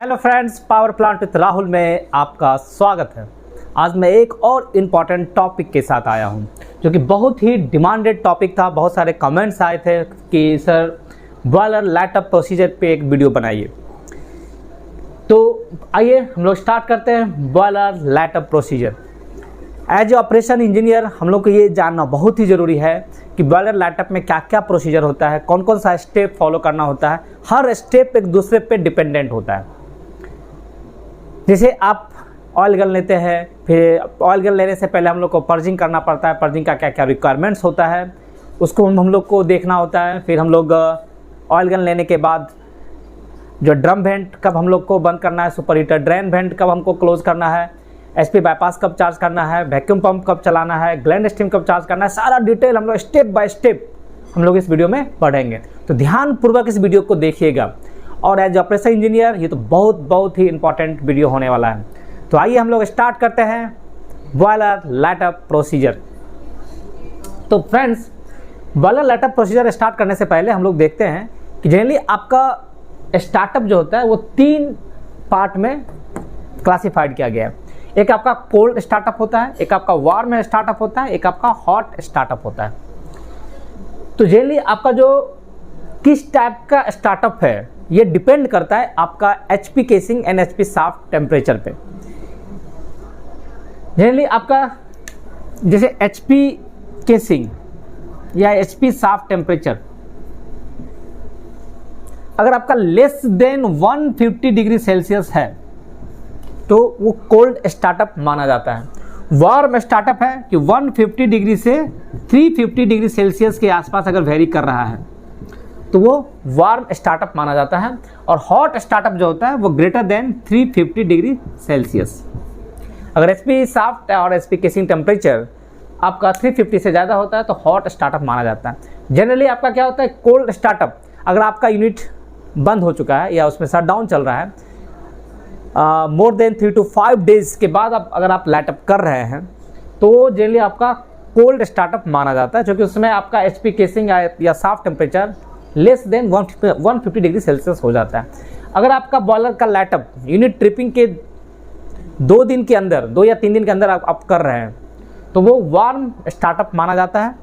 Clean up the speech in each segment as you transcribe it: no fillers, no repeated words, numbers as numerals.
Hello friends, power plant with Rahul में आपका स्वागत है। आज मैं एक और इम्पॉर्टेंट टॉपिक के साथ आया हूं, जो कि बहुत ही डिमांडेड टॉपिक था। बहुत सारे कमेंट्स आए थे कि सर बॉयलर लाइटअप प्रोसीजर पे एक वीडियो बनाइए। तो आइए हम लोग स्टार्ट करते हैं boiler light up procedure. As a operation engineer हम लोग को ये जानना बहुत ही ज़रूरी है कि बॉयलर लाइटअप में क्या क्या प्रोसीजर होता है, कौन कौन सा स्टेप फॉलो करना होता है। हर स्टेप एक दूसरे पे डिपेंडेंट होता है। जैसे आप ऑयल गन लेते हैं, फिर ऑयल गन लेने से पहले हम लोग को पर्जिंग करना पड़ता है। पर्जिंग का क्या क्या रिक्वायरमेंट्स होता है उसको हम लोग को देखना होता है। फिर हम लोग ऑयल गन लेने के बाद जो ड्रम वेंट कब हम लोग को बंद करना है, सुपर हीटर ड्रेन वेंट कब हमको क्लोज करना है, एसपी बाईपास कब चार्ज करना है, वैक्यूम पंप कब चलाना है, ग्लैंड स्टीम कब चार्ज करना है, सारा डिटेल हम लोग स्टेप बाय स्टेप हम लोग इस वीडियो में पढ़ेंगे। तो ध्यानपूर्वक इस वीडियो को देखिएगा। और एज ऑपरेशन इंजीनियर ये तो बहुत ही इंपॉर्टेंट वीडियो होने वाला है। तो आइए हम लोग स्टार्ट करते हैं बॉयलर लाइटअप प्रोसीजर। तो friends, boiler light up procedure start करने से पहले हम लोग देखते हैं कि जनरली आपका स्टार्टअप जो होता है वो 3 पार्ट में क्लासिफाइड किया गया है। एक आपका कोल्ड स्टार्टअप होता है, एक आपका वार्म स्टार्टअप होता है, एक आपका हॉट स्टार्टअप होता है। तो जनरली आपका जो किस टाइप का स्टार्टअप है ये डिपेंड करता है आपका HP casing and HP shaft temperature पे। जनरली आपका जैसे एचपी केसिंग या एचपी शाफ्ट टेम्परेचर अगर आपका लेस देन 150 डिग्री सेल्सियस है तो वो कोल्ड स्टार्टअप माना जाता है। वार्म स्टार्टअप है कि 150 डिग्री से 350 डिग्री सेल्सियस के आसपास अगर वेरी कर रहा है तो वो वार्म स्टार्टअप माना जाता है। और हॉट स्टार्टअप जो होता है वो ग्रेटर देन 350 डिग्री सेल्सियस। अगर एचपी शाफ्ट और एचपी केसिंग टेम्परेचर आपका 350 से ज़्यादा होता है तो हॉट स्टार्टअप माना जाता है। जनरली आपका क्या होता है, कोल्ड स्टार्टअप अगर आपका यूनिट बंद हो चुका है या उसमें शटडाउन चल रहा है, मोर देन 3 to 5 डेज के बाद अगर आप लाइटअप कर रहे हैं तो जनरली आपका कोल्ड स्टार्टअप माना जाता है, क्योंकि उसमें आपका एचपी केसिंग या shaft temperature less than 150 degree Celsius हो जाता है। अगर आपका बॉयलर का लाइटअप यूनिट ट्रिपिंग के 2 दिन के अंदर, 2 या 3 दिन के अंदर आप कर रहे हैं तो वो वार्म स्टार्टअप माना जाता है।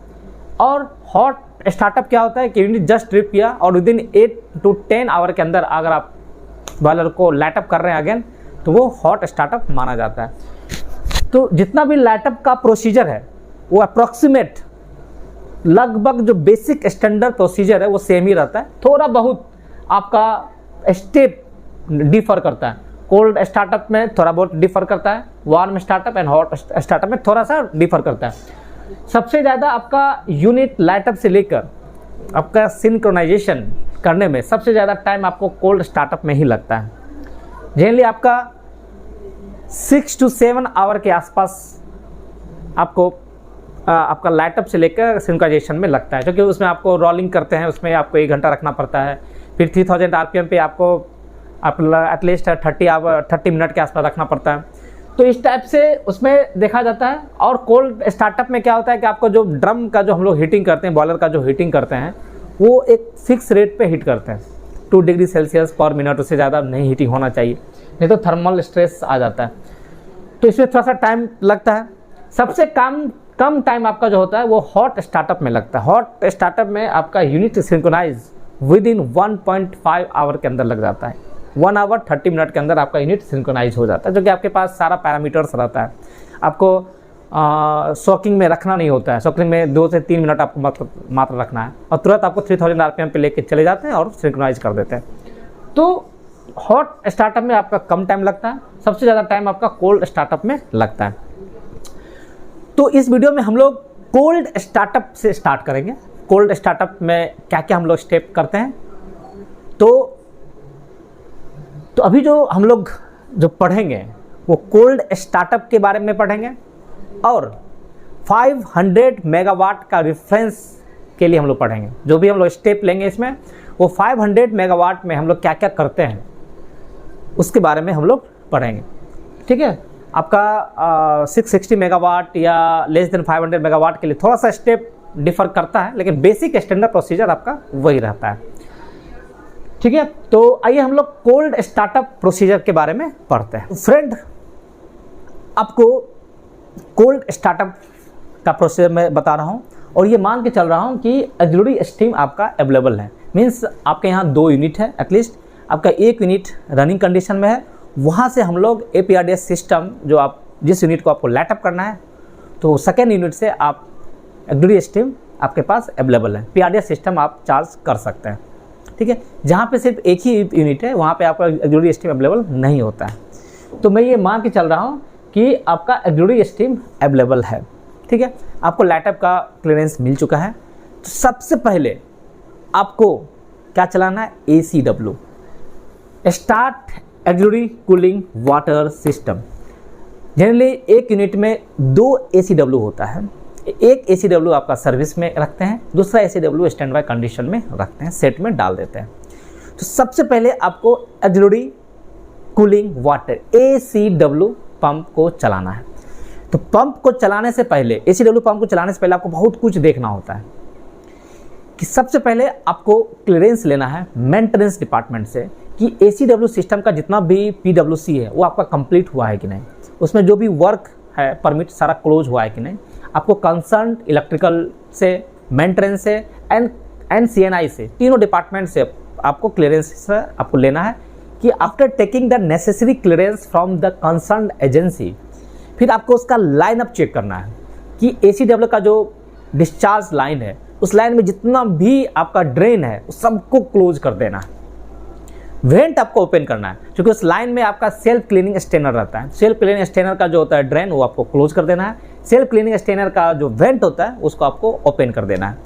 और हॉट स्टार्टअप क्या होता है कि यूनिट जस्ट ट्रिप किया और विदिन 8 to 10 आवर के अंदर अगर आप बॉयलर को लाइटअप कर रहे हैं अगेन तो वो हॉट स्टार्टअप माना जाता है। तो जितना भी लाइटअप का प्रोसीजर है वो अप्रॉक्सीमेट लगभग जो बेसिक स्टैंडर्ड प्रोसीजर है वो सेम ही रहता है। थोड़ा बहुत आपका स्टेप डिफर करता है। कोल्ड स्टार्टअप में थोड़ा बहुत डिफर करता है, warm startup and hot startup में थोड़ा सा डिफर करता है। सबसे ज़्यादा आपका यूनिट लाइटअप से लेकर आपका सिंक्रोनाइजेशन करने में सबसे ज़्यादा टाइम आपको कोल्ड स्टार्टअप में ही लगता है। जनरली आपका 6 to 7 आवर के आसपास आपको आपका लाइटअप से लेकर सिंक्रोनाइजेशन में लगता है, क्योंकि उसमें आपको रोलिंग करते हैं, उसमें आपको 1 घंटा रखना पड़ता है। फिर 3000 आरपीएम पे आपको एटलीस्ट 30 मिनट के आसपास रखना पड़ता है। तो इस टाइप से उसमें देखा जाता है। और कोल्ड स्टार्टअप में क्या होता है कि आपको जो ड्रम का जो हम लोग हीटिंग करते हैं, बॉयलर का जो हीटिंग करते हैं वो एक फिक्स रेट पे हीट करते हैं, 2 डिग्री सेल्सियस पर मिनट, उससे ज़्यादा नहीं हीटिंग होना चाहिए, नहीं तो थर्मल स्ट्रेस आ जाता है। तो इसमें थोड़ा सा टाइम लगता है। सबसे कम टाइम आपका जो होता है वो हॉट स्टार्टअप में लगता है। हॉट स्टार्टअप में आपका यूनिट सिंक्रोनाइज विदिन 1.5 आवर के अंदर लग जाता है। 1 आवर 30 मिनट के अंदर आपका यूनिट सिंक्रोनाइज हो जाता है, जो कि आपके पास सारा पैरामीटर्स रहता है। आपको सोकिंग में रखना नहीं होता है। सोकिंग में 2 से 3 मिनट आपको मात्र रखना है और तुरंत आपको 3000 आरपीएम पे लेके चले जाते हैं और सिंक्रोनाइज कर देते हैं। तो हॉट स्टार्टअप में आपका कम टाइम लगता है, सबसे ज़्यादा टाइम आपका कोल्ड स्टार्टअप में लगता है। तो इस वीडियो में हम लोग कोल्ड स्टार्टअप से स्टार्ट करेंगे। कोल्ड स्टार्टअप में क्या क्या हम लोग स्टेप करते हैं। तो अभी जो हम लोग जो पढ़ेंगे वो कोल्ड स्टार्टअप के बारे में पढ़ेंगे और 500 मेगावाट का रेफरेंस के लिए हम लोग पढ़ेंगे। जो भी हम लोग स्टेप लेंगे इसमें वो 500 मेगावाट में हम लोग क्या क्या करते हैं उसके बारे में हम लोग पढ़ेंगे। ठीक है, आपका 660 मेगावाट या लेस देन 500 मेगावाट के लिए थोड़ा सा स्टेप डिफर करता है, लेकिन बेसिक स्टैंडर्ड प्रोसीजर आपका वही रहता है। ठीक है, तो आइए हम लोग कोल्ड स्टार्टअप प्रोसीजर के बारे में पढ़ते हैं। फ्रेंड, आपको कोल्ड स्टार्टअप का प्रोसीजर मैं बता रहा हूँ और ये मान के चल रहा हूँ कि ऑक्सिलरी स्टीम आपका अवेलेबल है। मीन्स आपके यहाँ 2 यूनिट है, एटलीस्ट आपका 1 यूनिट रनिंग कंडीशन में है। वहाँ से हम लोग APRDS सिस्टम जो आप जिस यूनिट को आपको लाइटअप करना है, तो सेकेंड यूनिट से आप ऑक्सिलरी स्टीम आपके पास अवेलेबल है। PRDS सिस्टम आप चार्ज कर सकते हैं। ठीक है, जहाँ पे सिर्फ एक ही यूनिट है वहाँ पे आपका ऑक्सिलरी स्टीम अवेलेबल नहीं होता है। तो मैं ये मान के चल रहा हूँ कि आपका ऑक्सिलरी स्टीम अवेलेबल है। ठीक है, आपको लाइटअप का क्लियरेंस मिल चुका है। तो सबसे पहले आपको क्या चलाना है? ACW, start auxiliary cooling water system. Generally एक यूनिट में 2 ACW होता है। एक ACW आपका सर्विस में रखते हैं, दूसरा ACW स्टैंड बाय कंडीशन में रखते हैं, सेट में डाल देते हैं। तो सबसे पहले आपको auxiliary cooling water ACW pump को चलाना है। तो पंप को चलाने से पहले, ACW पंप को चलाने से पहले आपको बहुत कुछ देखना होता है कि सबसे पहले आपको क्लियरेंस लेना है मेंटेनेंस डिपार्टमेंट से कि ACW सिस्टम का जितना भी PWC है वो आपका कंप्लीट हुआ है कि नहीं, उसमें जो भी वर्क है परमिट सारा क्लोज हुआ है कि नहीं। आपको कंसर्न इलेक्ट्रिकल से, मेंटेनेंस से एंड CNI से, तीनों डिपार्टमेंट से आपको क्लियरेंस आपको लेना है कि after taking the necessary clearance from the concern agency, फिर आपको उसका लाइन अप चेक करना है कि ACW का जो डिस्चार्ज लाइन है उस लाइन में जितना भी आपका ड्रेन है उस सबको क्लोज कर देना है। वेंट आपको ओपन करना है, क्योंकि उस लाइन में आपका सेल्फ क्लीनिंग स्टेनर रहता है। सेल्फ क्लीनिंग स्टेनर का जो होता है ड्रेन वो आपको क्लोज कर देना है। सेल्फ क्लीनिंग स्टेनर का जो वेंट होता है उसको आपको ओपन कर देना है।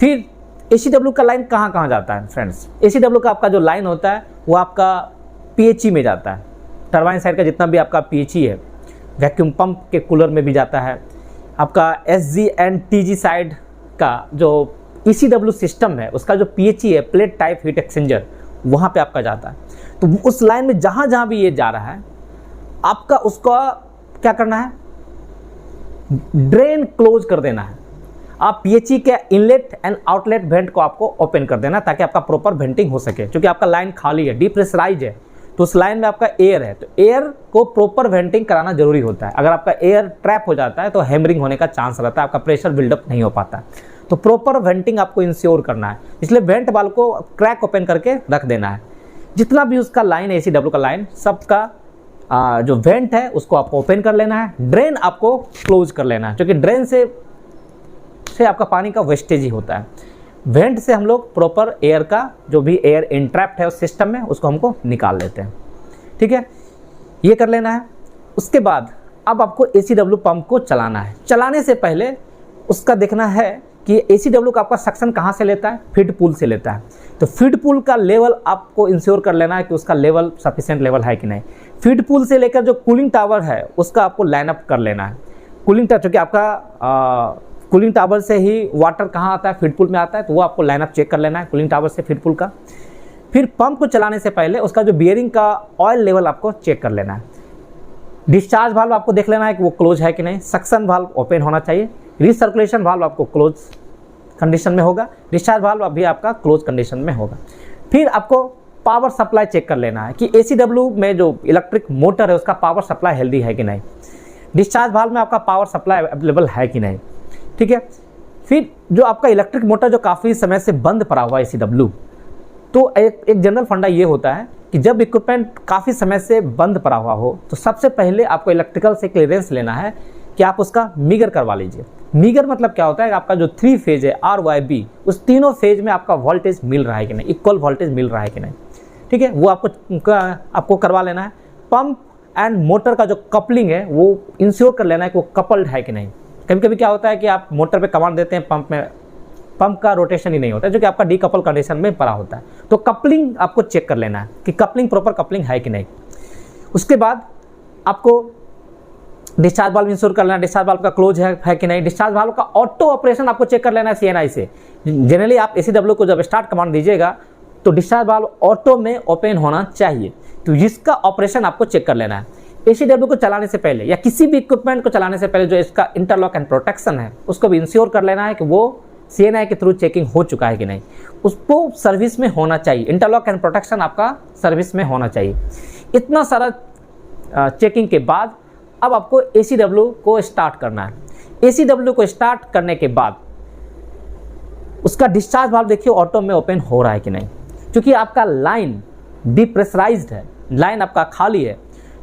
फिर ACW का लाइन कहाँ कहाँ जाता है फ्रेंड्स? ACW का आपका जो लाइन होता है वो आपका PHE में जाता है। टरबाइन साइड का जितना भी आपका PHE है, वैक्यूम पंप के कूलर में भी जाता है। आपका SG एंड TG साइड का जो ECW सिस्टम है उसका जो PHE है, प्लेट टाइप हीट एक्सचेंजर, वहाँ पे आपका जाता है। तो उस लाइन में जहाँ जहाँ भी ये जा रहा है आपका उसका क्या करना है? ड्रेन क्लोज कर देना है। आप PHE के इनलेट एंड आउटलेट वेंट को आपको ओपन कर देना ताकि आपका प्रॉपर वेंटिंग हो सके, क्योंकि आपका लाइन खाली है, डिप्रेशराइज है, तो उस लाइन में आपका एयर है, तो एयर को प्रॉपर वेंटिंग कराना जरूरी होता है। अगर आपका एयर ट्रैप हो जाता है तो हैमरिंग होने का चांस रहता है, आपका प्रेशर बिल्डअप नहीं हो पाता। तो प्रॉपर वेंटिंग आपको इंश्योर करना है, इसलिए वेंट वाल्व को क्रैक ओपन करके रख देना है। जितना भी उसका लाइन है, ACW का लाइन, सबका जो वेंट है उसको आपको ओपन कर लेना है। ड्रेन आपको क्लोज कर लेना है, क्योंकि ड्रेन से आपका पानी का वेस्टेज ही होता है। वेंट से हम लोग प्रॉपर एयर का जो भी एयर इंट्रैप्ट है उस सिस्टम में उसको हमको निकाल लेते हैं। ठीक है, ये कर लेना है। उसके बाद अब आपको ACW पंप को चलाना है। चलाने से पहले उसका देखना है कि ACW का आपका सक्शन कहाँ से लेता है? फीड पूल से लेता है। तो फीड पूल का लेवल आपको इंश्योर कर लेना है कि उसका लेवल सफिशिएंट लेवल है कि नहीं। फीड पूल से लेकर जो कूलिंग टावर है उसका आपको लाइन अप कर लेना है। कूलिंग टावर, क्योंकि आपका कूलिंग टावर से ही वाटर कहाँ आता है? फीड पूल में आता है, तो वो आपको लाइन अप चेक कर लेना है कूलिंग टावर से फीड पूल का। फिर पंप को चलाने से पहले उसका जो बियरिंग का ऑयल लेवल आपको चेक कर लेना है। डिस्चार्ज वाल्व आपको देख लेना है कि वो क्लोज है कि नहीं। सक्शन वाल्व ओपन होना चाहिए। रिसर्कुलेशन वाल्व आपको क्लोज कंडीशन में होगा। डिस्चार्ज वाल्व अभी आपका क्लोज कंडीशन में होगा। फिर आपको पावर सप्लाई चेक कर लेना है कि ACW में जो इलेक्ट्रिक मोटर है उसका पावर सप्लाई हेल्दी है कि नहीं। डिस्चार्ज वाल्व में आपका पावर सप्लाई अवेलेबल है कि नहीं। ठीक है, फिर जो आपका इलेक्ट्रिक मोटर जो काफ़ी समय से बंद पड़ा हुआ है ACW, तो एक जनरल फंडा ये होता है कि जब इक्विपमेंट काफ़ी समय से बंद पड़ा हुआ हो तो सबसे पहले आपको इलेक्ट्रिकल से क्लियरेंस लेना है कि आप उसका मीगर करवा लीजिए। मीगर मतलब क्या होता है? आपका जो 3 फेज है RYB, उस तीनों फेज में आपका वोल्टेज मिल रहा है कि नहीं, इक्वल वोल्टेज मिल रहा है कि नहीं। ठीक है, वो आपको करवा लेना है। पंप एंड मोटर का जो कपलिंग है वो इंश्योर कर लेना है कि वो कपल्ड है कि नहीं। कभी कभी क्या होता है कि आप मोटर पे कमांड देते हैं, पंप का रोटेशन ही नहीं होता है, जो कि आपका डीकपल कंडीशन में पड़ा होता है। तो कपलिंग आपको चेक कर लेना है कि कपलिंग प्रॉपर कपलिंग है कि नहीं। उसके बाद आपको डिस्चार्ज वाल्व इंश्योर कर लेना, डिस्चार्ज वाल्व का क्लोज है कि नहीं। डिस्चार्ज वाल्व का ऑटो ऑपरेशन आपको चेक कर लेना है CNI से। जनरली आप ACW को जब स्टार्ट कमांड दीजिएगा तो डिस्चार्ज वाल्व ऑटो में ओपन होना चाहिए, तो जिसका ऑपरेशन आपको चेक कर लेना है। ACW को चलाने से पहले या किसी भी इक्विपमेंट को चलाने से पहले जो इसका इंटरलॉक एंड प्रोटेक्शन है उसको भी इंश्योर कर लेना है कि वो CNI के थ्रू चेकिंग हो चुका है कि नहीं, उसको सर्विस में होना चाहिए। इंटरलॉक एंड प्रोटेक्शन आपका सर्विस में होना चाहिए। इतना सारा चेकिंग के बाद अब आपको ACW को स्टार्ट करना है। ACW को स्टार्ट करने के बाद उसका डिस्चार्ज वाल्व देखिए ऑटो में ओपन हो रहा है कि नहीं, क्योंकि आपका लाइन डिप्रेशराइज्ड है, लाइन आपका खाली है,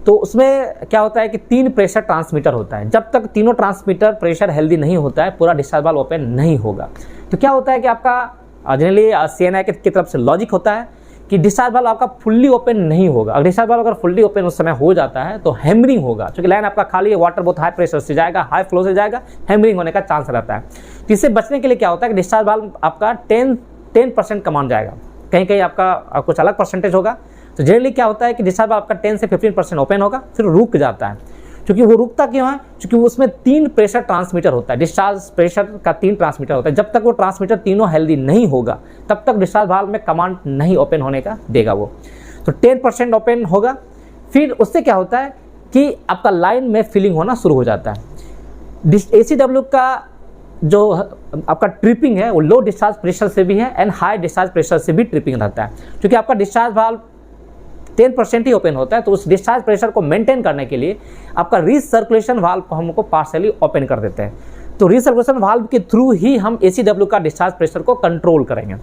तो उसमें क्या होता है कि 3 प्रेशर ट्रांसमीटर होता है। जब तक तीनों ट्रांसमीटर प्रेशर हेल्दी नहीं होता है, पूरा डिस्चार्ज वाल्व ओपन नहीं होगा। तो क्या होता है कि आपका जनरली CNI की तरफ से लॉजिक होता है कि डिस्चार्ज वाल्व आपका फुल्ली ओपन नहीं होगा। अगर डिस्चार्ज वाल्व अगर फुल्ली ओपन उस समय हो जाता है तो हैमरिंग होगा, क्योंकि लाइन आपका खाली है, वाटर बहुत हाई प्रेशर से जाएगा, हाई फ्लो से जाएगा, हैमरिंग होने का चांस रहता है। तो इससे बचने के लिए क्या होता है कि डिस्चार्ज वाल्व आपका 10% कमांड जाएगा, कहीं कहीं आपका कुछ अलग परसेंटेज होगा। तो जनरली क्या होता है कि डिस्चार्ज वाल्व आपका 10 से 15% ओपन होगा, फिर रुक जाता है। क्योंकि वो रुकता क्यों है? क्योंकि उसमें 3 प्रेशर ट्रांसमीटर होता है, डिस्चार्ज प्रेशर का 3 ट्रांसमीटर होता है। जब तक वो ट्रांसमीटर तीनों हेल्दी नहीं होगा तब तक डिस्चार्ज वाल्व में कमांड नहीं ओपन होने का देगा वो। तो 10% ओपन होगा, फिर उससे क्या होता है कि आपका लाइन में फिलिंग होना शुरू हो जाता है। ACW का जो आपका ट्रिपिंग है वो लो डिस्चार्ज प्रेशर से भी है एंड हाई डिस्चार्ज प्रेशर से भी ट्रिपिंग रहता है। क्योंकि आपका डिस्चार्ज वाल्व 10% ही ओपन होता है, तो उस डिस्चार्ज प्रेशर को मेंटेन करने के लिए आपका रीसर्कुलेशन वाल्व को हमको पार्शियली ओपन कर देते हैं। तो रीसर्कुलेशन वाल्व के थ्रू ही हम ACW का डिस्चार्ज प्रेशर को कंट्रोल करेंगे।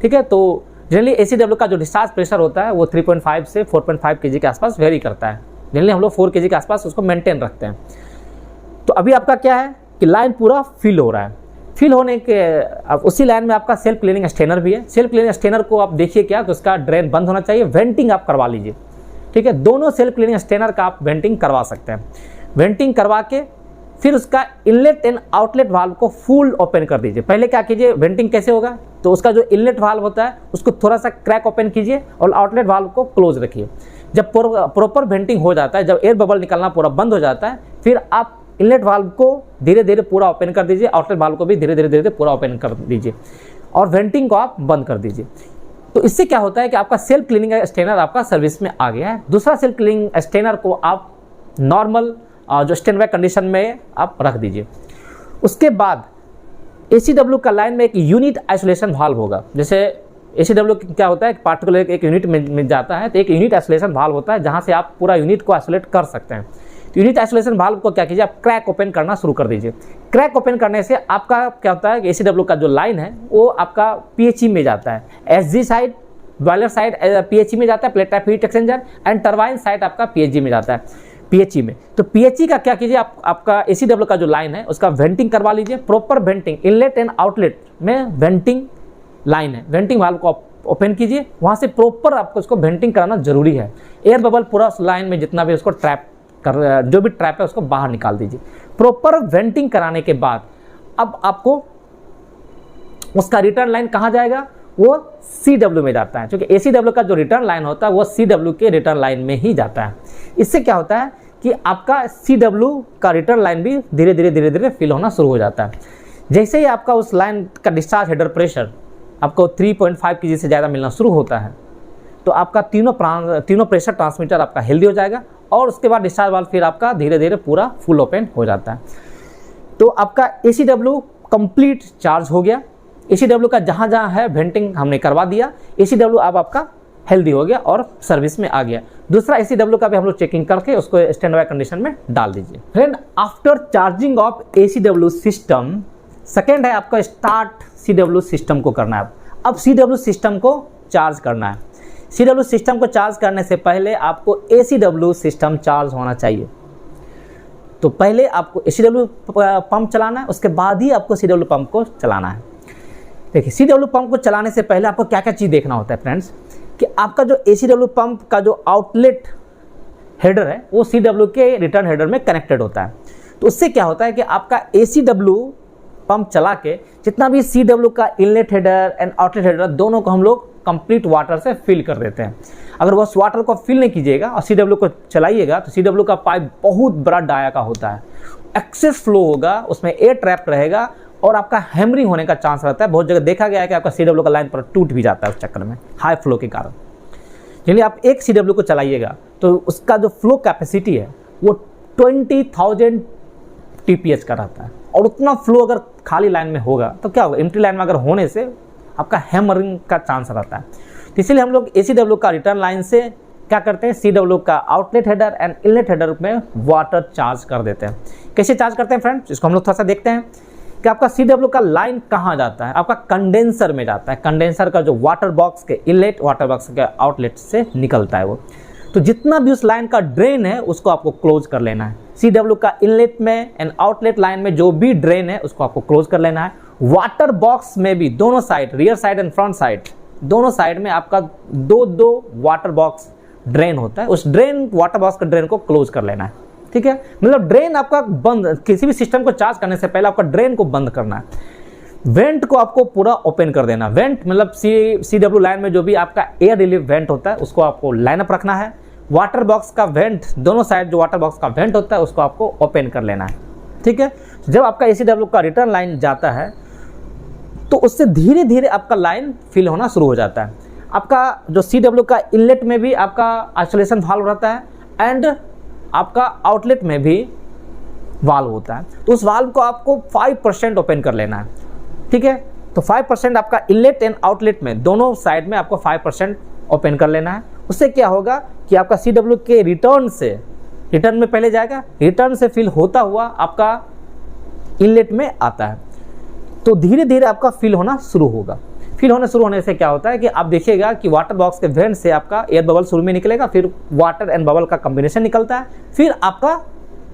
ठीक है, तो जनरली ACW का जो डिस्चार्ज प्रेशर होता है वो 3.5 से 4.5 kg के आसपास वेरी करता है। जनरली हम लोग 4 kg के आसपास उसको मेंटेन रखते हैं। तो अभी आपका क्या है कि लाइन पूरा फिल हो रहा है। फिल होने के अब उसी लाइन में आपका सेल्फ क्लीनिंग स्टेनर भी है। सेल्फ क्लीनिंग स्टेनर को आप देखिए क्या कि उसका ड्रेन बंद होना चाहिए, वेंटिंग आप करवा लीजिए। ठीक है, दोनों सेल्फ क्लीनिंग स्टेनर का आप वेंटिंग करवा सकते हैं। वेंटिंग करवा के फिर उसका इनलेट एंड आउटलेट वाल्व को फुल ओपन कर दीजिए। पहले क्या कीजिए, वेंटिंग कैसे होगा, तो उसका जो इनलेट वाल्व होता है उसको थोड़ा सा क्रैक ओपन कीजिए और आउटलेट वाल्व को क्लोज रखिए। जब प्रॉपर वेंटिंग हो जाता है, जब एयर बबल निकलना पूरा बंद हो जाता है, फिर आप इनलेट वाल्व को धीरे धीरे पूरा ओपन कर दीजिए, आउटलेट वाल्व को भी धीरे धीरे पूरा ओपन कर दीजिए और वेंटिंग को आप बंद कर दीजिए। तो इससे क्या होता है कि आपका सेल्फ क्लीनिंग स्टेनर आपका सर्विस में आ गया है। दूसरा सेल्फ क्लीनिंग स्टेनर को आप नॉर्मल जो स्टैंड बाय कंडीशन में आप रख दीजिए। उसके बाद ACW का लाइन में एक यूनिट आइसोलेशन वाल्व होगा। जैसे ACW क्या होता है, पार्टिकुलर एक यूनिट में जाता है, तो एक यूनिट आइसोलेशन वाल्व होता है जहाँ से आप पूरा यूनिट को आइसोलेट कर सकते हैं। तो यूनिट आइसोलेशन वाल्व को क्या कीजिए, आप क्रैक ओपन करना शुरू कर दीजिए। क्रैक ओपन करने से आपका क्या होता है कि ACW का जो लाइन है वो आपका PHE में जाता है। SG side, boiler side PHE में जाता है, plate type heat exchanger, and turbine side आपका PHE में जाता है। PHE में तो PHE का क्या कीजिए, आपका ACW का जो लाइन है उसका वेंटिंग करवा लीजिए। Proper venting, inlet and outlet में वेंटिंग लाइन है, वेंटिंग वाल्व को ओपन कीजिए। वहाँ से प्रॉपर आपको उसको वेंटिंग कराना जरूरी है। एयर बबल पूरा उस लाइन में जितना भी उसको ट्रैप कर, जो भी ट्रैप है उसको बाहर निकाल दीजिए। प्रॉपर वेंटिंग कराने के बाद अब आपको उसका रिटर्न लाइन कहाँ जाएगा, वो CW में जाता है। क्योंकि ACW का जो रिटर्न लाइन होता है वो CW के रिटर्न लाइन में ही जाता है। इससे क्या होता है कि आपका CW का रिटर्न लाइन भी धीरे धीरे फिल होना शुरू हो जाता है। जैसे ही आपका उस लाइन का डिस्चार्ज हेडर प्रेशर आपको 3.5 kg से ज़्यादा मिलना शुरू होता है, तो आपका तीनों प्रेशर ट्रांसमीटर आपका हेल्दी हो जाएगा और उसके बाद डिस्चार्ज वाल्व फिर आपका धीरे धीरे पूरा फुल ओपन हो जाता है। तो आपका ACW कंप्लीट चार्ज हो गया। ACW का जहाँ जहाँ है वेंटिंग हमने करवा दिया। ACW अब आपका हेल्दी हो गया और सर्विस में आ गया। दूसरा ACW का भी हम लोग चेकिंग करके उसको स्टैंड बाय कंडीशन में डाल दीजिए। Friend, after charging of ACW system, second है आपका स्टार्ट CW सिस्टम को करना है। अब CW सिस्टम को चार्ज करना है। CW सिस्टम को चार्ज करने से पहले आपको ACW सिस्टम चार्ज होना चाहिए। तो पहले आपको ACW पंप चलाना है, उसके बाद ही आपको CW पंप को चलाना है। देखिए, CW पंप को चलाने से पहले आपको क्या क्या चीज़ देखना होता है फ्रेंड्स, कि आपका जो ACW पंप का जो आउटलेट हेडर है वो CW के रिटर्न हेडर में कनेक्टेड होता है। तो उससे क्या होता है कि आपका ACW पंप चला के जितना भी CW का inlet header and outlet header दोनों को हम लोग कंप्लीट वाटर से फिल कर देते हैं। अगर वो वाटर को फिल नहीं कीजिएगा और CW को चलाइएगा तो CW का पाइप बहुत बड़ा डाया का होता है, एक्सेस फ्लो होगा, उसमें एयर ट्रैप रहेगा और आपका हैमरिंग होने का चांस रहता है। बहुत जगह देखा गया है कि आपका CW का लाइन पर टूट भी जाता है उस चक्कर में, हाई फ्लो के कारण। यानी आप एक CW को चलाइएगा तो उसका जो फ्लो कैपेसिटी है वो 20,000 TPH का रहता है। और उतना फ्लो अगर खाली लाइन में होगा तो क्या होगा, एम्प्टी लाइन में अगर होने से आपका हैमरिंग का चांस रहता है। तो इसीलिए हम लोग ACW का रिटर्न लाइन से क्या करते हैं, CW का outlet header and inlet header में वाटर चार्ज कर देते हैं। कैसे चार्ज करते हैं फ्रेंड्स, इसको हम लोग थोड़ा सा देखते हैं कि आपका CW का लाइन कहाँ जाता है, आपका कंडेंसर में जाता है। कंडेंसर का जो वाटर बॉक्स के इनलेट, वाटर बॉक्स के आउटलेट से निकलता है वो। तो जितना भी उस लाइन का ड्रेन है उसको आपको क्लोज कर लेना है। CW का इनलेट में एंड आउटलेट लाइन में जो भी ड्रेन है उसको आपको क्लोज कर लेना है। वाटर बॉक्स में भी दोनों side, rear side and front side, दोनों साइड में आपका दो वाटर बॉक्स ड्रेन होता है। उस ड्रेन, वाटर बॉक्स का ड्रेन को क्लोज कर लेना है। ठीक है, मतलब ड्रेन आपका बंद, किसी भी सिस्टम को चार्ज करने से पहले आपका ड्रेन को बंद करना है। वेंट को आपको पूरा ओपन कर देना। वेंट मतलब CW लाइन में जो भी आपका एयर रिलीफ वेंट होता है उसको आपको लाइन अप रखना है। वाटर बॉक्स का वेंट, दोनों साइड जो वाटर बॉक्स का वेंट होता है उसको आपको ओपन कर लेना है। ठीक है, जब आपका ACW का रिटर्न लाइन जाता है तो उससे धीरे धीरे आपका लाइन फिल होना शुरू हो जाता है। आपका जो CW का इनलेट में भी आपका आइसोलेशन वाल्व रहता है एंड आपका आउटलेट में भी वाल्व होता है। तो उस वाल्व को आपको 5% ओपन कर लेना है। ठीक है, तो 5% आपका इनलेट एंड आउटलेट में दोनों साइड में आपको 5% ओपन कर लेना है। उससे क्या होगा कि आपका CW के रिटर्न में पहले जाएगा, रिटर्न से फिल होता हुआ आपका इनलेट में आता है। तो धीरे धीरे आपका फिल होना शुरू होगा। फिल होने से क्या होता है कि आप देखिएगा कि वाटर बॉक्स के वेंट से आपका एयर बबल शुरू में निकलेगा, फिर वाटर एंड बबल का कॉम्बिनेशन निकलता है, फिर आपका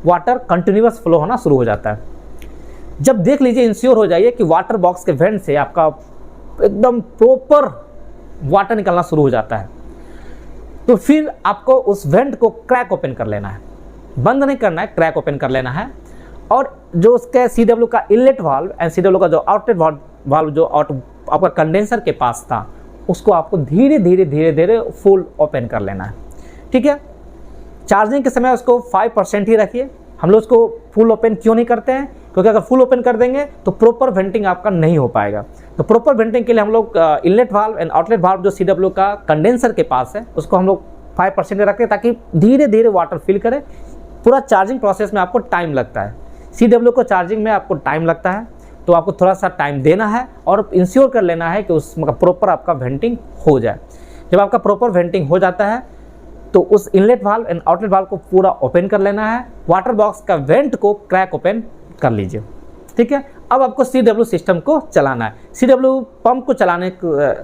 वाटर कंटिन्यूअस फ्लो होना शुरू हो जाता है। जब देख लीजिए, इंश्योर हो जाइए कि वाटर बॉक्स के वेंट से आपका एकदम प्रॉपर वाटर निकलना शुरू हो जाता है, तो फिर आपको उस वेंट को क्रैक ओपन कर लेना है। बंद नहीं करना है, क्रैक ओपन कर लेना है। और जो उसके CW का इनलेट वाल्व एंड CW का जो आउटलेट वाल्व जो आपका कंडेंसर के पास था उसको आपको धीरे धीरे फुल ओपन कर लेना है। ठीक है, चार्जिंग के समय उसको 5% ही रखिए। हम लोग उसको फुल ओपन क्यों नहीं करते हैं, क्योंकि अगर फुल ओपन कर देंगे तो प्रॉपर वेंटिंग आपका नहीं हो पाएगा। तो प्रॉपर वेंटिंग के लिए हम लोग inlet valve and outlet valve जो CW का कंडेंसर के पास है उसको हम लोग 5% रखते हैं, ताकि धीरे धीरे वाटर फिल करे। पूरा चार्जिंग प्रोसेस में आपको टाइम लगता है, CW को चार्जिंग में आपको टाइम लगता है, तो आपको थोड़ा सा टाइम देना है और इंश्योर कर लेना है कि उसमें प्रॉपर आपका वेंटिंग हो जाए। जब आपका प्रॉपर वेंटिंग हो जाता है तो उस inlet valve and outlet valve को पूरा ओपन कर लेना है। वाटर बॉक्स का वेंट को क्रैक ओपन कर लीजिए। ठीक है, अब आपको CW सिस्टम को चलाना है। CW पंप को चलाने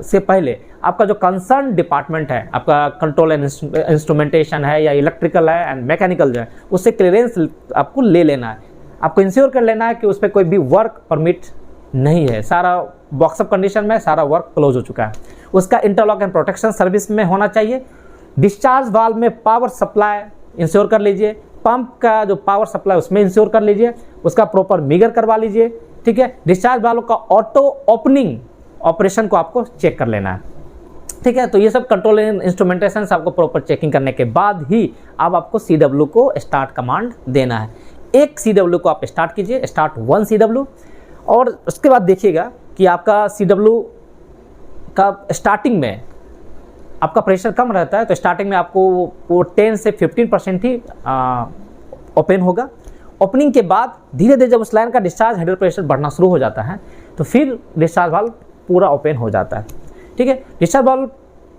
से पहले आपका जो कंसर्न डिपार्टमेंट है, आपका कंट्रोल एंड इंस्ट्रूमेंटेशन है या इलेक्ट्रिकल है एंड मैकेनिकल जो है, उससे क्लियरेंस आपको ले लेना है। आपको इंश्योर कर लेना है कि उस पर कोई भी वर्क परमिट नहीं है, सारा बॉक्सअप कंडीशन में सारा वर्क क्लोज हो चुका है। उसका इंटरलॉक एंड प्रोटेक्शन सर्विस में होना चाहिए। डिस्चार्ज वाल्व में पावर सप्लाई इंश्योर कर लीजिए। पंप का जो पावर सप्लाई उसमें इंश्योर कर लीजिए, उसका प्रॉपर मीगर करवा लीजिए। ठीक है, डिस्चार्ज वाल्व का ऑटो ओपनिंग ऑपरेशन को आपको चेक कर लेना है। ठीक है, तो ये सब कंट्रोल एंड इंस्ट्रूमेंटेशन आपको प्रॉपर चेकिंग करने के बाद ही अब आपको CW को स्टार्ट कमांड देना है। एक CW को आप स्टार्ट कीजिए, स्टार्ट 1 CW, और उसके बाद देखिएगा कि आपका CW का स्टार्टिंग में आपका प्रेशर कम रहता है, तो स्टार्टिंग में आपको वो 10 से 15% ही ओपन होगा। ओपनिंग के बाद धीरे धीरे जब उस लाइन का डिस्चार्ज हेडर प्रेशर बढ़ना शुरू हो जाता है तो फिर डिस्चार्ज वाल्व पूरा ओपन हो जाता है। ठीक है, डिस्चार्ज वाल्व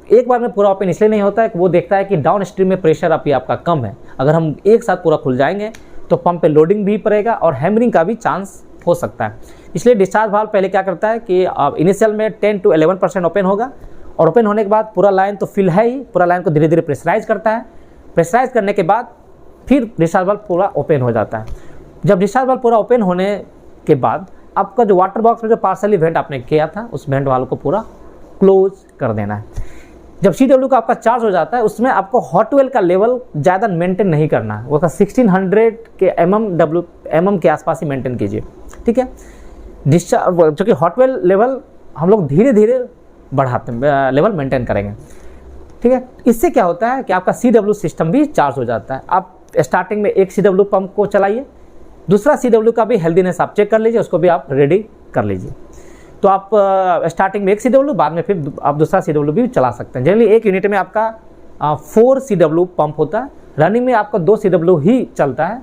एक बार में पूरा ओपन इसलिए नहीं होता है कि वो देखता है कि डाउन स्ट्रीम में प्रेशर आपका कम है। अगर हम एक साथ पूरा खुल जाएंगे तो पंप पे लोडिंग भी पड़ेगा और हैमरिंग का भी चांस हो सकता है। इसलिए डिस्चार्ज वाल्व पहले क्या करता है कि इनिशियल में 10 to 11% ओपन होगा, और ओपन होने के बाद पूरा लाइन तो फिल है ही, पूरा लाइन को धीरे धीरे प्रेशराइज करता है। प्रेशराइज करने के बाद फिर डिस्चार्ज वाल्व पूरा ओपन हो जाता है। जब डिस्चार्ज वाल्व पूरा ओपन होने के बाद आपका जो वाटर बॉक्स में जो पार्सली वेंट आपने किया था उस वेंट वाल्व को पूरा क्लोज कर देना है। जब CW का आपका चार्ज हो जाता है उसमें आपको हॉट वेल का लेवल ज़्यादा मेंटेन नहीं करना है, वो 1600 के mm के आसपास ही मेंटेन कीजिए। ठीक है, डिस्चार्ज जो कि हॉट वेल लेवल हम लोग धीरे धीरे बढ़ाते हैं, लेवल मेंटेन करेंगे। ठीक है, इससे क्या होता है कि आपका CW सिस्टम भी चार्ज हो जाता है। आप स्टार्टिंग में एक CW पंप को चलाइए, दूसरा CW का भी हेल्दीनेस आप चेक कर लीजिए, उसको भी आप रेडी कर लीजिए। तो आप स्टार्टिंग में एक CW, बाद में फिर आप दूसरा CW भी चला सकते हैं। जनरली एक यूनिट में आपका 4 CW पंप होता है, रनिंग में आपका 2 CW ही चलता है।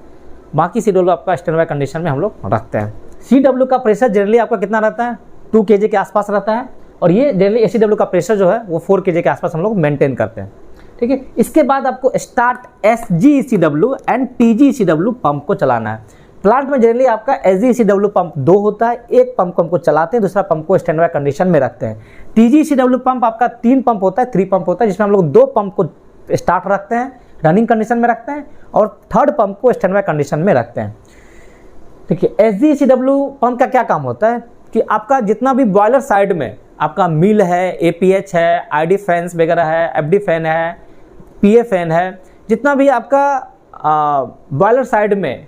बाकी सी डब्ल्यू आपका स्टैंड बाय कंडीशन में हम लोग रखते हैं। सी डब्ल्यू का प्रेशर जनरली आपका कितना रहता है, 2 kg के आसपास रहता है, और ये जनरली एसी डब्ल्यू का प्रेशर जो है वो 4 kg के आसपास हम लोग मेंटेन करते हैं। ठीक है, इसके बाद आपको start SGECW and TGECW pump को चलाना है। प्लांट में जनरली आपका SGECW पंप 2 होता है, एक पंप को हमको चलाते हैं, दूसरा पंप को स्टैंड बाय कंडीशन में रखते हैं। TGECW पंप आपका 3 पंप होता है, 3 पंप होता है, जिसमें हम लोग 2 पंप को स्टार्ट रखते हैं, रनिंग कंडीशन में रखते हैं, और 3rd पंप को स्टैंड बाय कंडीशन में रखते हैं। ठीक है, SGECW पंप का क्या काम होता है कि आपका जितना भी बॉयलर साइड में आपका मिल है, APH है, ID फैंस वगैरह है, FD फैन है, PA फैन है, जितना भी आपका बॉयलर साइड में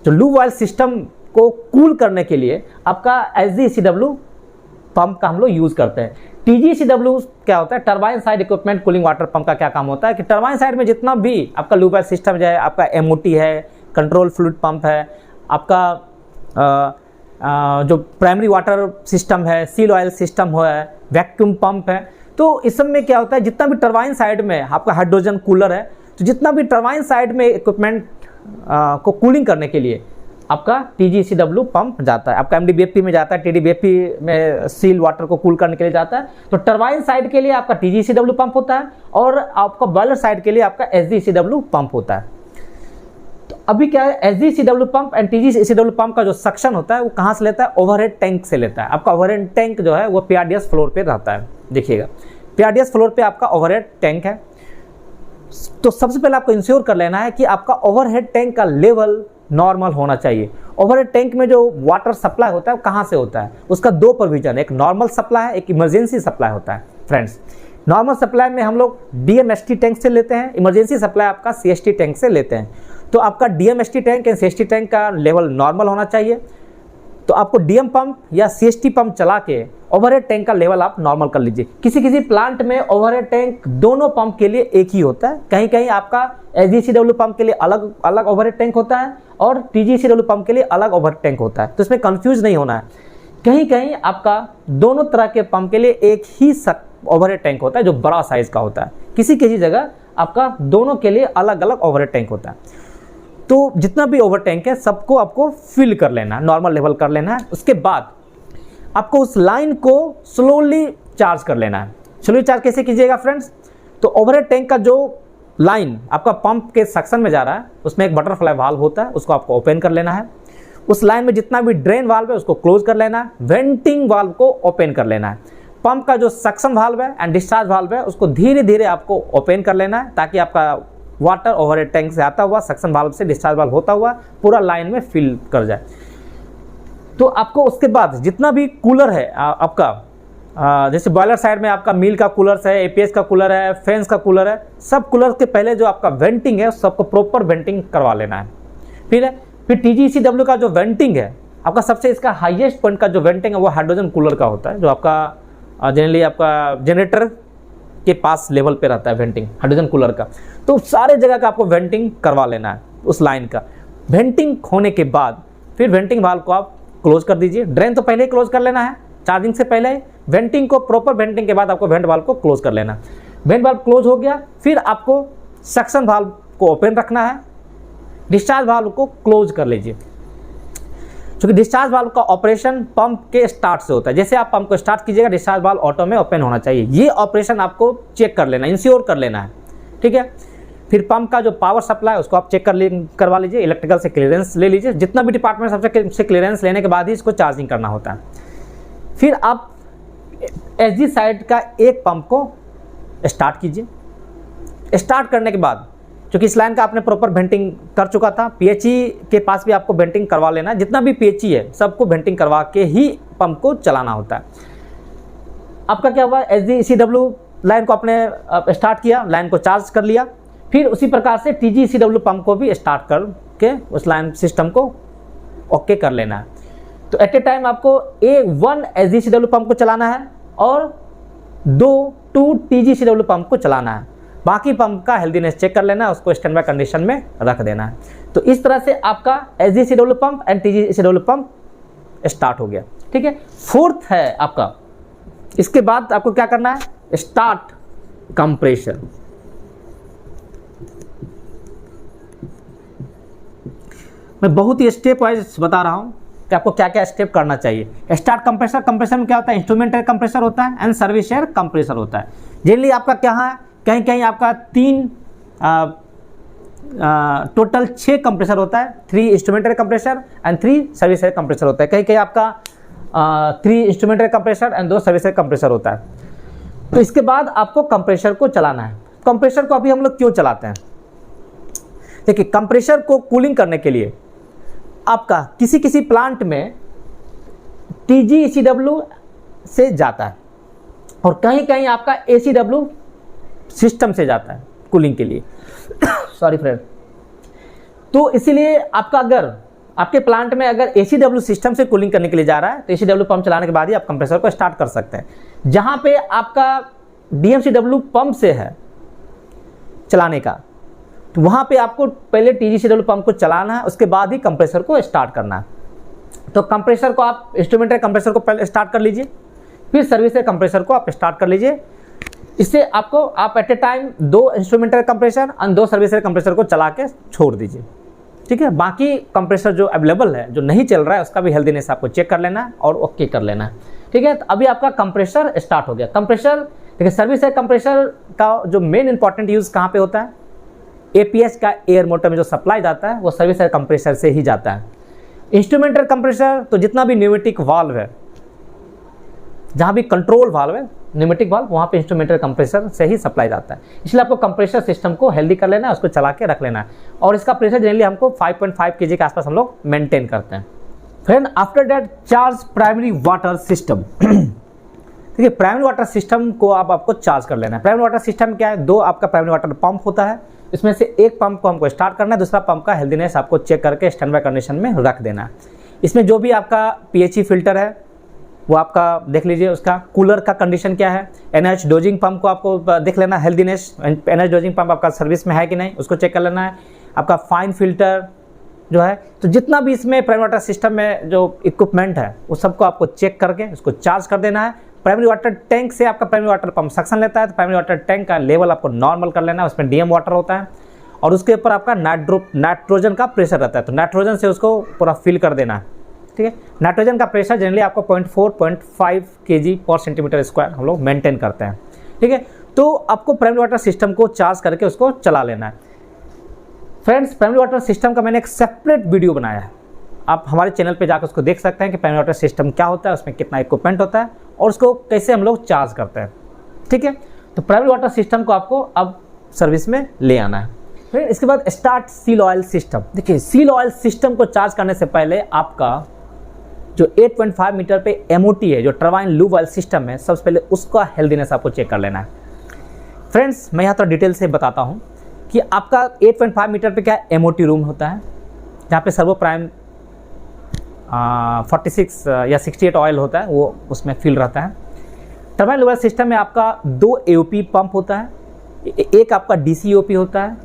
जो लूब ऑयल सिस्टम को कूल करने के लिए आपका SGECW पंप का हम लोग यूज़ करते हैं। TGECW क्या होता है, turbine side equipment cooling water pump का क्या काम होता है कि टरबाइन साइड में जितना भी आपका लूब ऑयल सिस्टम जो है, आपका MOT है, कंट्रोल फ्लूइड पंप है, आपका जो प्राइमरी वाटर सिस्टम है, सील ऑयल सिस्टम है, वैक्यूम पंप है, तो इस सब में क्या होता है जितना भी टरबाइन साइड में आपका हाइड्रोजन कूलर है, तो जितना भी टरबाइन साइड में इक्विपमेंट को कूलिंग करने के लिए आपका TGECW पंप जाता है, आपका MDBFP में जाता है, TDBFP में सील वाटर को कूल करने के लिए जाता है। तो टरबाइन साइड के लिए आपका TGECW पंप होता है, और आपका बॉयलर साइड के लिए आपका SGECW पंप होता है। तो अभी क्या है, SGECW pump and TGECW pump का जो सक्शन होता है वो कहाँ से लेता है, ओवरहेड टैंक से लेता है। आपका ओवरहेड टैंक जो है वो PRDS फ्लोर पे रहता है। देखिएगा, PRDS फ्लोर पे आपका ओवरहेड टैंक है। तो सबसे पहले आपको इंश्योर कर लेना है कि आपका ओवरहेड टैंक का लेवल नॉर्मल होना चाहिए। ओवरहेड टैंक में जो वाटर सप्लाई होता है वो कहाँ से होता है, उसका 2 प्रोविजन, एक नॉर्मल सप्लाई है, एक इमरजेंसी सप्लाई होता है। फ्रेंड्स, नॉर्मल सप्लाई में हम लोग DMST टैंक से लेते हैं, इमरजेंसी सप्लाई आपका CST टैंक से लेते हैं। तो आपका DMST tank and CST tank का लेवल नॉर्मल होना चाहिए। तो आपको DM पंप या CST पंप चला के ओवरहेड टैंक का लेवल आप नॉर्मल कर लीजिए। किसी किसी प्लांट में ओवरहेड टैंक दोनों पंप के लिए एक ही होता है, कहीं कहीं आपका SGECW पंप के लिए अलग अलग ओवरहेड टैंक होता है और TGECW पंप के लिए अलग ओवरहेड टैंक होता है। तो इसमें कंफ्यूज नहीं होना है। कहीं कहीं आपका दोनों तरह के पंप के लिए एक ही ओवरहेड टैंक होता है जो बड़ा साइज का होता है। किसी किसी जगह आपका दोनों के लिए अलग अलग ओवरहेड टैंक होता है। तो जितना भी ओवर टैंक है सबको आपको फिल कर लेना है, नॉर्मल लेवल कर लेना है। उसके बाद आपको उस लाइन को स्लोली चार्ज कर लेना है। स्लोली चार्ज कैसे कीजिएगा फ्रेंड्स, तो ओवरहेड टैंक का जो लाइन आपका पंप के सक्शन में जा रहा है उसमें एक बटरफ्लाई वाल्व होता है, उसको आपको ओपन कर लेना है। उस लाइन में जितना भी ड्रेन वाल्व है उसको क्लोज कर लेना है, वेंटिंग वाल्व को ओपन कर लेना है। पंप का जो सक्शन वाल्व है एंड डिस्चार्ज वाल्व है उसको धीरे धीरे आपको ओपन कर लेना है, ताकि आपका वाटर ओवरहेड टैंक से आता हुआ सक्शन वाल्व से डिस्चार्ज वाल्व होता हुआ पूरा लाइन में फिल कर जाए। तो आपको उसके बाद जितना भी कूलर है आपका, जैसे बॉयलर साइड में आपका मिल का कूलर है, APS का कूलर है, फैंस का कूलर है, सब कूलर के पहले जो आपका वेंटिंग है सबको प्रॉपर वेंटिंग करवा लेना है। फिर TGECW का जो वेंटिंग है आपका, सबसे इसका हाईएस्ट पॉइंट का जो वेंटिंग है वो हाइड्रोजन कूलर का होता है, जो आपका जनरली आपका जनरेटर के पास लेवल पे रहता है वेंटिंग हाइड्रोजन कूलर का। तो सारे जगह का आपको वेंटिंग करवा लेना है उस लाइन का। वेंटिंग होने के बाद फिर वेंटिंग वाल्व को आप क्लोज कर दीजिए। ड्रेन तो पहले ही क्लोज कर लेना है चार्जिंग से पहले। वेंटिंग को प्रॉपर वेंटिंग के बाद आपको वेंट वाल्व को क्लोज कर लेना। वेंट वाल्व क्लोज हो गया, फिर आपको सक्शन वाल्व को ओपन रखना है, डिस्चार्ज वाल्व को क्लोज कर लीजिए। क्योंकि डिस्चार्ज वाल्व का ऑपरेशन पंप के स्टार्ट से होता है। जैसे आप पंप को स्टार्ट कीजिएगा डिस्चार्ज वाल्व ऑटो में ओपन होना चाहिए। ये ऑपरेशन आपको चेक कर लेना, इंश्योर कर लेना है, ठीक है। फिर पंप का जो पावर सप्लाई उसको आप चेक करवा लीजिए, इलेक्ट्रिकल से क्लियरेंस ले लीजिए। जितना भी डिपार्टमेंट सबसे क्लियरेंस लेने के बाद ही इसको चार्जिंग करना होता है। फिर आप SG साइड का एक पंप को स्टार्ट कीजिए। स्टार्ट करने के बाद क्योंकि इस लाइन का आपने प्रॉपर वेंटिंग कर चुका था, PHE के पास भी आपको वेंटिंग करवा लेना है। जितना भी PHE है सबको वेंटिंग करवा के ही पंप को चलाना होता है। आपका क्या हुआ, SGECW लाइन को आपने स्टार्ट किया, लाइन को चार्ज कर लिया। फिर उसी प्रकार से TGECW पंप को भी स्टार्ट करके उस लाइन सिस्टम को ओके कर लेना है। तो एट ए टाइम आपको 1 SGECW पंप को चलाना है और 2 TGECW पंप को चलाना है। बाकी पंप का हेल्दीनेस चेक कर लेना है, उसको स्टैंड बाय कंडीशन में रख देना है। तो इस तरह से आपका SGECW pump and TGECW pump start हो गया, ठीक है। फोर्थ है आपका, इसके बाद आपको क्या करना है, स्टार्ट कंप्रेशर। मैं बहुत ही स्टेप वाइज बता रहा हूँ कि आपको क्या क्या स्टेप करना चाहिए। स्टार्ट कंप्रेसर, कंप्रेसर में क्या होता है, इंस्ट्रूमेंट एयर कंप्रेसर होता है एंड सर्विस एयर कंप्रेसर होता है। जनरली आपका क्या है, कहीं कहीं आपका टोटल 6 कंप्रेसर होता है, 3 instrument air compressor and 3 service air compressor होता है। कहीं कहीं आपका 3 instrument air compressor and 2 service air compressor होता है। तो इसके बाद आपको कंप्रेसर को चलाना है। कंप्रेसर को अभी हम लोग क्यों चलाते हैं, देखिए कंप्रेसर को कूलिंग करने के लिए आपका किसी किसी प्लांट में TGECW से जाता है और कहीं कहीं आपका ACW सिस्टम से जाता है कूलिंग के लिए सॉरी फ्रेंड। तो इसीलिए आपका अगर आपके प्लांट में अगर ACW सिस्टम से कूलिंग करने के लिए जा रहा है तो ACW पंप चलाने के बाद ही आप कंप्रेसर को स्टार्ट कर सकते हैं। जहां पे आपका DMCW पंप से है चलाने का, तो वहां पे आपको पहले TGCW पंप को चलाना है, उसके बाद ही कंप्रेसर को स्टार्ट करना है। तो कंप्रेसर को आप इंस्ट्रूमेंट कंप्रेसर को पहले स्टार्ट कर लीजिए, फिर सर्विस कंप्रेसर को आप स्टार्ट कर लीजिए। इससे आपको आप at a time 2 instrument compressor और 2 सर्विस कंप्रेसर को चला के छोड़ दीजिए, ठीक है। बाकी कंप्रेसर जो अवेलेबल है, जो नहीं चल रहा है, उसका भी हेल्दीनेस आपको चेक कर लेना है और ओके कर लेना है, ठीक है। तो अभी आपका कंप्रेसर स्टार्ट हो गया। कंप्रेसर देखिए, सर्विस कंप्रेसर का जो मेन इंपॉर्टेंट यूज कहाँ पे होता है, APS का एयर मोटर में जो सप्लाई जाता है वो सर्विस एयर कंप्रेसर से ही जाता है। इंस्ट्रूमेंट एयर कंप्रेसर तो जितना भी न्यूमेटिक वाल्व है, जहाँ भी कंट्रोल वाल्व है न्यूमेटिक वाल्व, वहाँ पे इंस्ट्रूमेंट एयर कंप्रेसर से ही सप्लाई जाता है। इसलिए आपको कंप्रेसर सिस्टम को हेल्दी कर लेना है, उसको चला के रख लेना है। और इसका प्रेशर जनरली हमको 5.5 kg के आसपास हम लोग मेंटेन करते हैं। Friend after that charge primary water system देखिए, प्राइमरी वाटर सिस्टम को आपको चार्ज कर लेना है। प्राइमरी वाटर सिस्टम क्या है, 2 आपका प्राइमरी वाटर पंप होता है, इसमें से एक पंप को हमको स्टार्ट करना है, दूसरा पंप का हेल्दीनेस आपको चेक करके स्टैंड बाय कंडीशन में रख देना है। इसमें जो भी आपका PHE फिल्टर है वो आपका देख लीजिए, उसका कूलर का कंडीशन क्या है। NH डोजिंग पंप को आपको देख लेना, हेल्दीनेस NH डोजिंग पंप आपका सर्विस में है कि नहीं, उसको चेक कर लेना है। आपका फाइन फिल्टर जो है, तो जितना भी इसमें प्राइमरी वाटर सिस्टम में जो इक्विपमेंट है वो सबको आपको चेक करके उसको चार्ज कर देना है। प्राइमरी वाटर टैंक से आपका प्राइमरी वाटर पंप सक्शन लेता है, तो प्राइमरी वाटर टैंक का लेवल आपको नॉर्मल कर लेना है, उसमें DM वाटर होता है और उसके ऊपर आपका नाइट्रोजन का प्रेशर रहता है, तो नाइट्रोजन से उसको पूरा फिल कर देना है, ठीक है। नाइट्रोजन का प्रेशर जनरली आपको 0.4-0.5 kg पर सेंटीमीटर स्क्वायर हम लोग मेंटेन करते हैं, ठीक है। तो आपको प्राइमरी वाटर सिस्टम को चार्ज करके उसको चला लेना है। फ्रेंड्स, प्राइमरी वाटर सिस्टम का मैंने एक सेपरेट वीडियो बनाया है, आप हमारे चैनल पे जाकर उसको देख सकते हैं कि प्राइमरी वाटर सिस्टम क्या होता है, उसमें कितना इक्विपमेंट होता है और उसको कैसे हम लोग चार्ज करते हैं, ठीक है। तो प्राइमरी वाटर सिस्टम को आपको अब सर्विस में ले आना है। फिर इसके बाद स्टार्ट सील ऑयल सिस्टम। देखिए, सील ऑयल सिस्टम को चार्ज करने से पहले आपका जो 8.5 मीटर पे MOT है, जो टर्बाइन लूब ऑयल सिस्टम है, सबसे पहले उसका हेल्दीनेस आपको चेक कर लेना है। फ्रेंड्स, मैं यहाँ थोड़ा डिटेल से बताता हूँ कि आपका 8.5 मीटर पे क्या MOT रूम होता है, जहाँ पे सर्वो प्राइम 46 या 68 ऑयल होता है, वो उसमें फिल रहता है। टर्बाइन लूब ऑयल सिस्टम में आपका 2 AOP पंप होता है, एक आपका DC OP होता है,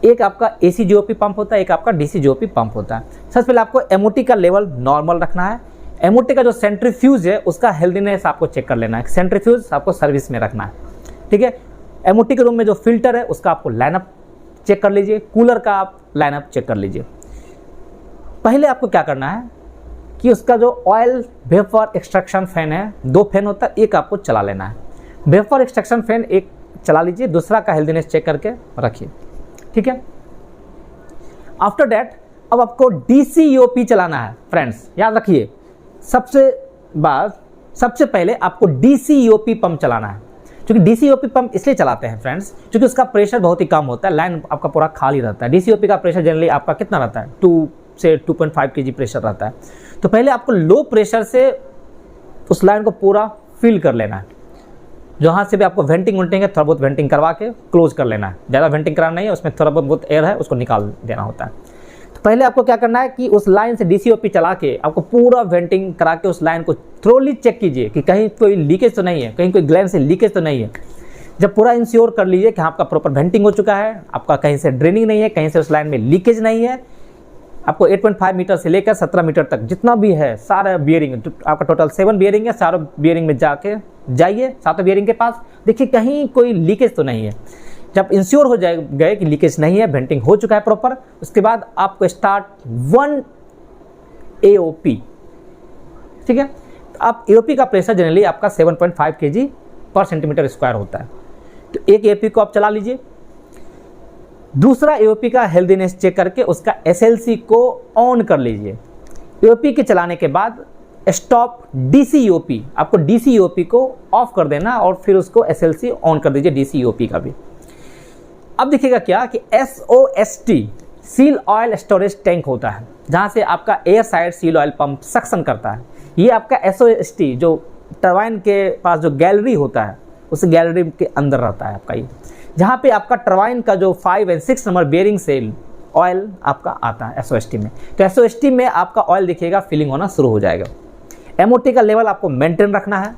एक आपका AC GOP पंप होता है, एक आपका DC GOP पंप होता है। सबसे पहले आपको MOT का लेवल नॉर्मल रखना है। MOT का जो सेंट्रीफ्यूज है उसका हेल्दीनेस आपको चेक कर लेना है। सेंट्रीफ्यूज आपको सर्विस में रखना है, ठीक है। MOT के रूम में जो फिल्टर है उसका आपको लाइनअप चेक कर लीजिए, कूलर का आप लाइनअप चेक कर लीजिए। पहले आपको क्या करना है कि उसका जो ऑयल वेपर एक्सट्रैक्शन फैन है, 2 फैन होता है, एक आपको चला लेना है। वेपर एक्सट्रैक्शन फैन एक चला लीजिए, दूसरा का हेल्दीनेस चेक करके रखिए, ठीक है। आफ्टर दैट अब आपको DC EOP चलाना है। फ्रेंड्स याद रखिए, सबसे पहले आपको DC EOP पंप चलाना है। क्योंकि DC EOP पंप इसलिए चलाते हैं फ्रेंड्स, क्योंकि उसका प्रेशर बहुत ही कम होता है, लाइन आपका पूरा खाली रहता है। DC EOP का प्रेशर जनरली आपका कितना रहता है, 2 से 2.5 kg प्रेशर रहता है। तो पहले आपको लो प्रेशर से उस लाइन को पूरा फिल कर लेना है। जहाँ से भी आपको वेंटिंग है, थोड़ा बहुत वेंटिंग करवा के क्लोज कर लेना है। ज़्यादा वेंटिंग कराना नहीं है, उसमें थोड़ा बहुत एयर है उसको निकाल देना होता है। तो पहले आपको क्या करना है कि उस लाइन से DC EOP चला के आपको पूरा वेंटिंग करा के उस लाइन को थ्रोली चेक कीजिए कि कहीं कोई लीकेज तो नहीं है, कहीं कोई ग्लैंड से लीकेज तो नहीं है। जब पूरा इंश्योर कर लीजिए कि आपका प्रॉपर वेंटिंग हो चुका है, आपका कहीं से ड्रेनिंग नहीं है, कहीं से उस लाइन में लीकेज नहीं है, आपको 8.5 मीटर से लेकर 17 मीटर तक जितना भी है सारा बियरिंग, आपका टोटल 7 बियरिंग है, सारा बियरिंग में जाइए 7 बियरिंग के पास, देखिए कहीं कोई लीकेज तो नहीं है। जब इंश्योर हो गए कि लीकेज नहीं है, वेंटिंग हो चुका है प्रॉपर, उसके बाद आपको स्टार्ट 1 AOP, ठीक है। अब AOP का प्रेशर जनरली आपका 7.5 kg पर सेंटीमीटर स्क्वायर होता है। तो एक AOP को आप चला लीजिए, दूसरा AOP का हेल्दीनेस चेक करके उसका SLC को ऑन कर लीजिए। AOP के चलाने के बाद स्टॉप DC EOP, आपको DC EOP को ऑफ कर देना और फिर उसको SLC ऑन कर दीजिए DC EOP का भी। अब देखिएगा क्या कि SOST seal oil storage tank होता है, जहाँ से आपका air side seal oil pump suction करता है। ये आपका SOST जो टरबाइन के पास जो गैलरी होता है उस गैलरी के अंदर रहता है आपका, ये जहाँ पे आपका टरबाइन का जो 5 और 6 नंबर बेयरिंग सेल ऑयल आपका आता है SOST में। तो SOST में आपका ऑयल देखिएगा फिलिंग होना शुरू हो जाएगा। MOT का लेवल आपको मेंटेन रखना है,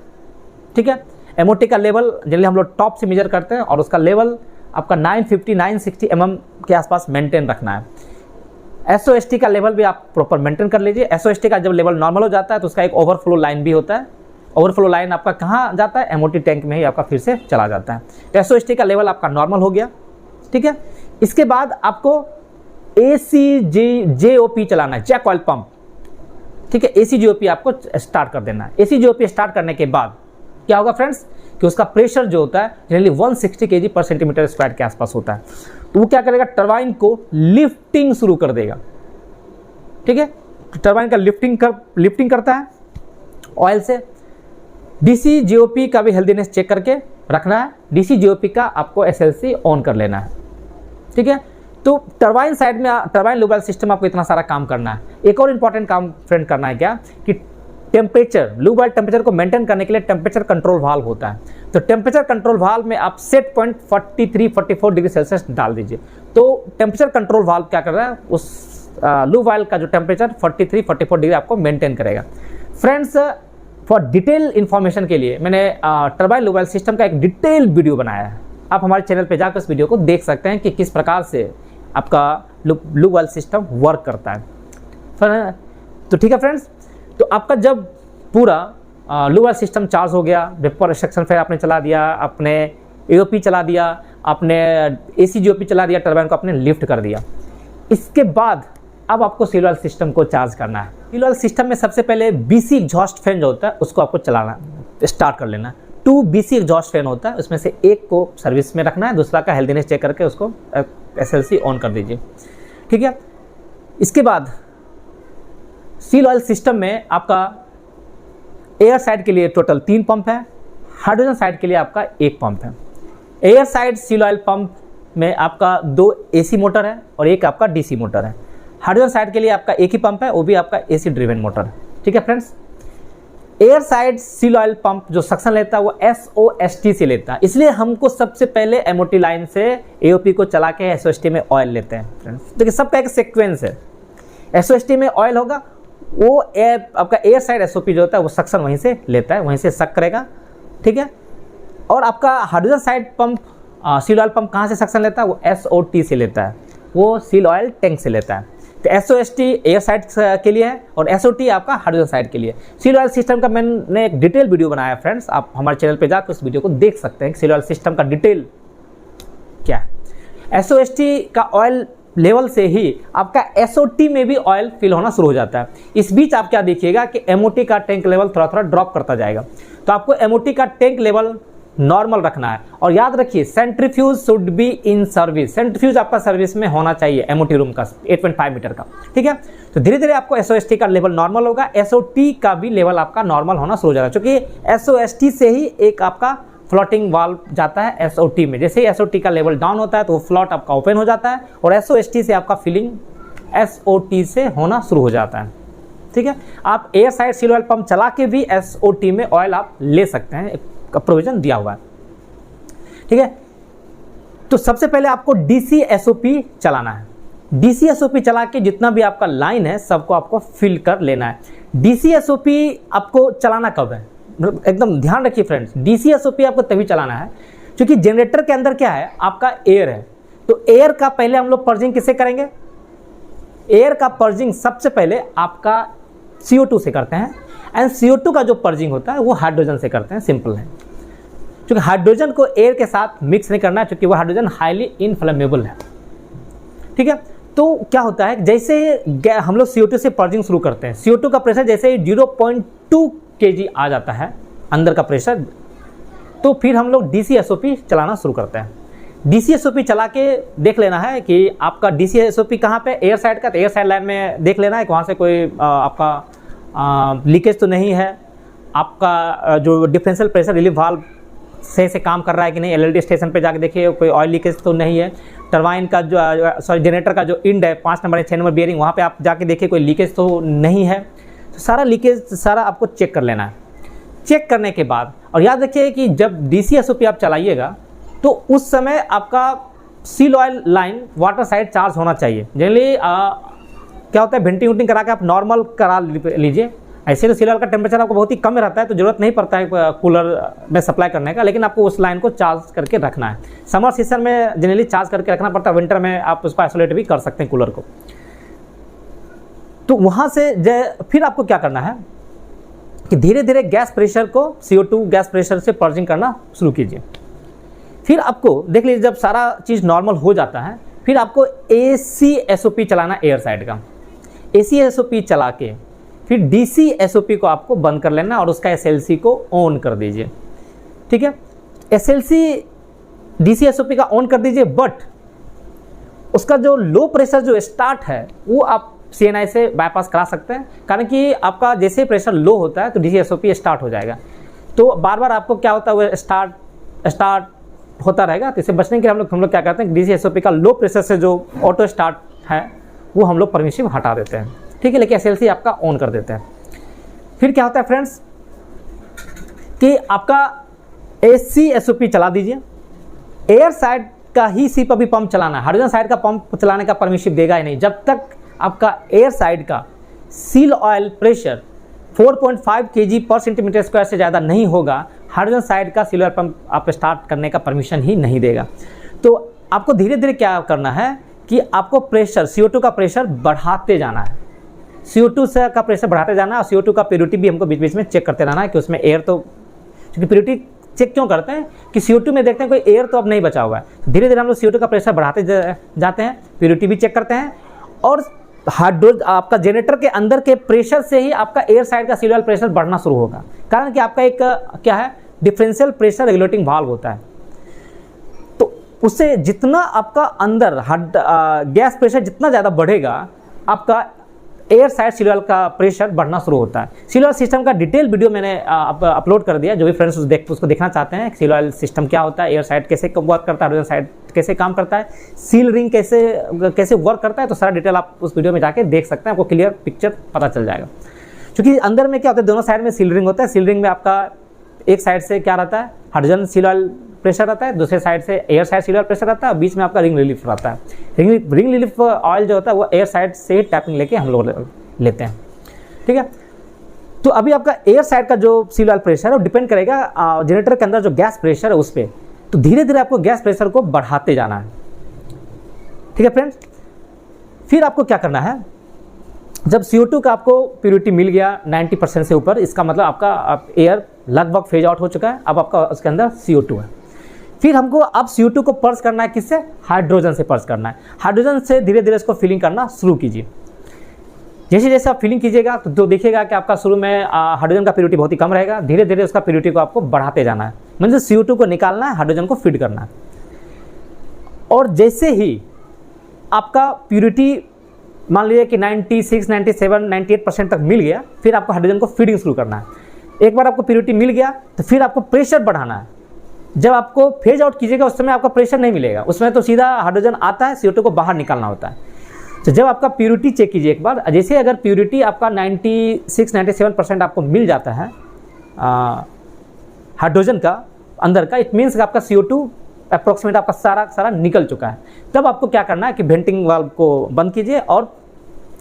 ठीक है। MOT का लेवल जनरली हम लोग टॉप से मेजर करते हैं और उसका लेवल आपका 950-960 mm के आसपास मेंटेन रखना है। SOST का लेवल भी आप प्रॉपर मेंटेन कर लीजिए। SOST का जब लेवल नॉर्मल हो जाता है तो उसका एक ओवरफ्लो लाइन भी होता है। ओवरफ्लो लाइन आपका कहाँ जाता है? MOT टैंक में ही आपका फिर से चला जाता है। तो SOST का लेवल आपका नॉर्मल हो गया, ठीक है। इसके बाद आपको ACGOP चलाना है, चेक ऑयल पंप, ठीक है। ACGOP आपको स्टार्ट कर देना है। ACGOP स्टार्ट करने के बाद क्या होगा फ्रेंड्स कि उसका प्रेशर जो होता है जनरली 160 kg पर सेंटीमीटर स्क्वायर के आसपास होता है। तो वो क्या करेगा, टरबाइन को लिफ्टिंग शुरू कर देगा, ठीक है। टरबाइन का लिफ्टिंग करता है ऑयल से। DCGOP का भी हेल्दीनेस चेक करके रखना है। DCGOP का आपको SLC ऑन कर लेना है, ठीक है। तो टरबाइन साइड में टरबाइन लूब वाल्व सिस्टम आपको इतना सारा काम करना है। एक और इंपॉर्टेंट काम फ्रेंड करना है क्या कि टेम्परेचर, लूब वाल्व टेम्परेचर को मेंटेन करने के लिए टेम्परेचर कंट्रोल वाल्व होता है। तो टेम्परेचर कंट्रोल वाल्व में आप सेट पॉइंट 43-44 डिग्री सेल्सियस डाल दीजिए। तो टेम्परेचर कंट्रोल वाल्व क्या कर रहा है, उस लूब वाल्व का जो टेम्परेचर 43-44 डिग्री आपको मेंटेन करेगा। फ्रेंड्स, फॉर डिटेल इन्फॉर्मेशन के लिए मैंने टरबाइन लूब वाल्व सिस्टम का एक डिटेल वीडियो बनाया है। आप हमारे चैनल पे जाकर इस वीडियो को देख सकते हैं कि किस प्रकार से आपका लूब वाल्व सिस्टम वर्क करता है। तो ठीक है फ्रेंड्स, तो आपका जब पूरा लूब वाल्व सिस्टम चार्ज हो गया, वेपर एक्सट्रैक्शन फेयर आपने चला दिया, आपने AOP चला दिया, आपने ACGOP चला दिया, टरबाइन को आपने लिफ्ट कर दिया, इसके बाद अब आपको सील वाल्व सिस्टम को चार्ज करना है। सील वाल्व सिस्टम में सबसे पहले BC एग्जॉस्ट फैन जो होता है उसको आपको चलाना स्टार्ट कर लेना। 2 BC एग्जॉस्ट फैन होता है, उसमें से एक को सर्विस में रखना है, दूसरा का हेल्दीनेस चेक करके उसको SLC ऑन कर दीजिए, ठीक है। इसके बाद सील ऑयल सिस्टम में आपका एयर साइड के लिए टोटल 3 पंप है, हाइड्रोजन साइड के लिए आपका 1 पंप है। Air side seal oil pump में आपका 2 AC मोटर है और एक आपका DC मोटर है। हाइड्रोजन साइड के लिए आपका एक ही पंप है, वो भी आपका AC ड्रिवन मोटर है, ठीक है friends. Air side seal oil pump जो सक्शन लेता है वो SOST से लेता है, इसलिए हमको सबसे पहले MOT लाइन से AOP को चला के SOST में ऑयल लेते हैं फ्रेंड्स। देखिए सबका एक सीक्वेंस है। SOST में ऑयल होगा, वो आपका एयर साइड SOP जो होता है वो सक्शन वहीं से लेता है, वहीं से सक करेगा, ठीक है। और आपका hydrogen side pump seal oil pump कहाँ से सक्शन लेता है, वो SOT से लेता है, वो सील ऑयल टैंक से लेता है। तो SOST एयर साइड के लिए है और SOT आपका हाइड्रोजन साइड के लिए। सील ऑयल सिस्टम का मैंने एक डिटेल वीडियो बनाया है फ्रेंड्स, आप हमारे चैनल पे जाकर उस वीडियो को देख सकते हैं कि सील ऑयल सिस्टम का डिटेल क्या है। SOST का ऑयल लेवल से ही आपका SOT में भी ऑयल फिल होना शुरू हो जाता है। इस बीच आप क्या देखिएगा कि MOT का टैंक लेवल थोड़ा थोड़ा ड्रॉप करता जाएगा। तो आपको MOT का टैंक लेवल नॉर्मल रखना है और याद रखिए centrifuge should be in service. Centrifuge आपका सर्विस में होना चाहिए MOT रूम का 8.5 मीटर का, ठीक है। तो धीरे धीरे आपको SOST का लेवल नॉर्मल होगा, SOT का भी लेवल आपका नॉर्मल होना शुरू हो जाएगा, क्योंकि SOST से ही एक आपका फ्लोटिंग वाल्व जाता है SOT में। जैसे ही SOT का लेवल डाउन होता है तो वो फ्लॉट आपका ओपन हो जाता है और SOST से आपका फिलिंग SOT से होना शुरू हो जाता है, ठीक है। आप air side seal oil pump चला के भी SOT में ऑयल आप ले सकते हैं, एक प्रोविजन दिया हुआ है, ठीक है। तो सबसे पहले आपको DC SOP चलाना है। DC SOP चला के जितना भी आपका लाइन है सबको आपको फिल कर लेना है। DC SOP आपको चलाना कब है, एकदम ध्यान रखिए फ्रेंड्स, DC SOP आपको तभी चलाना है क्योंकि जनरेटर के अंदर क्या है, आपका एयर है। तो एयर का पहले हम लोग पर्जिंग किससे करेंगे, एयर का पर्जिंग सबसे पहले आपका CO2 से करते हैं एंड CO2 का जो पर्जिंग होता है वो हाइड्रोजन से करते हैं, सिंपल है। क्योंकि हाइड्रोजन को एयर के साथ मिक्स नहीं करना है, क्योंकि वो हाइड्रोजन हाईली इनफ्लेमेबल है। ठीक है, तो क्या होता है जैसे हम लोग CO2 से पर्जिंग शुरू करते हैं, CO2 का प्रेशर जैसे 0.2 kg आ जाता है अंदर का प्रेशर, तो फिर हम लोग DCSOP चलाना शुरू करते हैं। DCSOP चला के देख लेना है कि आपका DCSOP कहाँ पे, एयर साइड का, तो एयर साइड लाइन में देख लेना है कि वहाँ से कोई आपका लीकेज तो नहीं है, आपका जो डिफरेंशियल प्रेशर रिलीफ वाल्व सही से काम कर रहा है कि नहीं, LLD स्टेशन पे जाके देखिए कोई ऑयल लीकेज तो नहीं है, टरबाइन का जो जनरेटर का जो इंड है 5 नंबर या 6 नंबर बियरिंग, वहाँ पे आप जाके देखिए कोई लीकेज तो नहीं है। तो सारा लीकेज सारा आपको चेक कर लेना है। चेक करने के बाद, और याद रखिए कि जब DCSOP आप चलाइएगा तो उस समय आपका seal oil line water side charge होना चाहिए। जनरली क्या होता है, वेंटिंग वुटिंग करा के आप नॉर्मल करा लीजिए, ऐसे तो सील ऑयल का टेम्परेचर आपको बहुत ही कम रहता है, तो ज़रूरत नहीं पड़ता है कूलर में सप्लाई करने का, लेकिन आपको उस लाइन को चार्ज करके रखना है। समर सीजन में जनरली चार्ज करके रखना पड़ता है, विंटर में आप उसको आइसोलेट भी कर सकते हैं कूलर को। तो वहाँ से फिर आपको क्या करना है कि धीरे धीरे गैस प्रेशर को CO2 गैस प्रेशर से पर्जिंग करना शुरू कीजिए। फिर आपको देख लीजिए जब सारा चीज़ नॉर्मल हो जाता है, फिर आपको ACSOP चलाना एयर साइड का। ACSOP चला के फिर DCSOP को आपको बंद कर लेना और उसका SLC को ऑन कर दीजिए। ठीक है, SLC DCSOP का ऑन कर दीजिए, बट उसका जो लो प्रेशर जो स्टार्ट है वो आप CNI से बाईपास करा सकते हैं, कारण कि आपका जैसे प्रेशर लो होता है तो DCSOP स्टार्ट हो जाएगा। तो बार बार आपको क्या होता है, वो स्टार्ट होता रहेगा। तो इसे बचने के लिए हम लोग क्या करते हैं, DCSOP का लो प्रेशर से जो ऑटो स्टार्ट है वो हम लोग परमिशिव हटा देते हैं। ठीक है, लेकिन SLC आपका ऑन कर देते हैं। फिर क्या होता है फ्रेंड्स कि आपका ACSOP चला दीजिए। एयर साइड का ही सिर्फ अभी पंप चलाना है, हाइड्रोजन साइड का पंप चलाने का परमिशिव देगा ही नहीं जब तक आपका एयर साइड का सील ऑयल प्रेशर 4.5 kg पर सेंटीमीटर स्क्वायर से ज़्यादा नहीं होगा, हाइड्रोजन साइड का सील ऑयल पंप आप स्टार्ट करने का परमिशन ही नहीं देगा। तो आपको धीरे धीरे क्या करना है कि आपको प्रेशर CO2 का प्रेशर बढ़ाते जाना है, CO2 से का प्रेशर बढ़ाते जाना है, और CO2 का प्योरिटी भी हमको बीच बीच में चेक करते रहना है कि उसमें एयर तो, क्योंकि प्योरिटी चेक क्यों करते हैं कि CO2 में देखते हैं कोई एयर तो अब नहीं बचा हुआ है। धीरे धीरे हम लोग CO2 का प्रेशर बढ़ाते जाते हैं, प्योरिटी भी चेक करते हैं, और आपका जनरेटर के अंदर के प्रेशर से ही आपका एयर साइड का सील ऑयल प्रेशर बढ़ना शुरू होगा, कारण कि आपका एक क्या है, डिफरेंशियल प्रेशर रेगुलेटिंग वाल्व होता है। तो उससे जितना आपका अंदर गैस प्रेशर जितना ज़्यादा बढ़ेगा, आपका एयर साइड सील ऑयल का प्रेशर बढ़ना शुरू होता है। सील ऑयल सिस्टम का डिटेल वीडियो मैंने अपलोड कर दिया, जो भी फ्रेंड्स उसको देखना चाहते हैं, सील ऑयल सिस्टम क्या होता है, एयर साइड कैसे वर्क करता है, हाइड्रोजन साइड कैसे काम करता है, सील रिंग कैसे वर्क करता है, तो सारा डिटेल आप उस वीडियो में जाके देख सकते हैं, आपको क्लियर पिक्चर पता चल जाएगा। क्योंकि अंदर में क्या होता है, दोनों साइड में सील रिंग होता है। सील रिंग में आपका एक साइड से क्या रहता है, हाइड्रोजन सील ऑयल प्रेशर रहता है, दूसरे साइड से air side seal oil pressure रहता है, और बीच में आपका रिंग रिलीफ रहता है। रिंग रिलीफ ऑयल जो होता है वो एयर साइड से ही टैपिंग लेके हम लोग लेते हैं। ठीक है, तो अभी आपका एयर साइड का जो सील ऑयल प्रेशर है वो डिपेंड करेगा जनरेटर के अंदर जो गैस प्रेशर है उस पर। तो धीरे धीरे आपको गैस प्रेशर को बढ़ाते जाना है। ठीक है फ्रेंड्स, फिर आपको क्या करना है, जब CO2 का आपको प्योरिटी मिल गया 90% से ऊपर, इसका मतलब आपका एयर लगभग फेज आउट हो चुका है, अब आपका उसके अंदर CO2 है। फिर हमको अब CO2 को पर्स करना है, किससे, हाइड्रोजन से पर्स करना है। हाइड्रोजन से धीरे धीरे इसको फिलिंग करना शुरू कीजिए। जैसे जैसे आप फिलिंग कीजिएगा तो देखिएगा कि आपका शुरू में हाइड्रोजन का प्योरिटी बहुत ही कम रहेगा, धीरे धीरे उसका प्योरिटी को आपको बढ़ाते जाना है, मतलब CO2 को निकालना है, हाइड्रोजन को फीड करना है। और जैसे ही आपका प्योरिटी मान लीजिए कि 96, 97, 98% तक मिल गया, फिर आपको हाइड्रोजन को फीडिंग शुरू करना है। एक बार आपको प्योरिटी मिल गया तो फिर आपको प्रेशर बढ़ाना है। जब आपको फेज आउट कीजिएगा उस समय आपका प्रेशर नहीं मिलेगा, उसमें तो सीधा हाइड्रोजन आता है, CO2 को बाहर निकालना होता है। तो जब आपका प्योरिटी चेक कीजिए एक बार, जैसे अगर प्योरिटी आपका 96, 97% आपको मिल जाता है हाइड्रोजन का अंदर का, इट मीन्स आपका CO2 अप्रोक्सीमेट आपका सारा निकल चुका है। तब आपको क्या करना है कि वेंटिंग वाल्व को बंद कीजिए और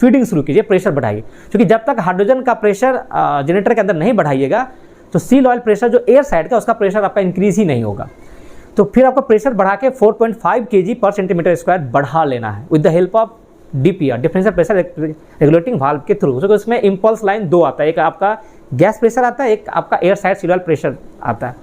फीडिंग शुरू कीजिए, प्रेशर बढ़ाइए। क्योंकि जब तक हाइड्रोजन का प्रेशर जनरेटर के अंदर नहीं बढ़ाइएगा तो सील ऑयल प्रेशर जो एयर साइड का उसका प्रेशर आपका इंक्रीज ही नहीं होगा। तो फिर आपको प्रेशर बढ़ा के 4.5 kg पर सेंटीमीटर स्क्वायर बढ़ा लेना है with the help of DPR, differential pressure regulating valve के थ्रू। तो उसमें इम्पल्स लाइन दो आता है, एक आपका गैस प्रेशर आता है, एक आपका air side seal oil pressure आता है।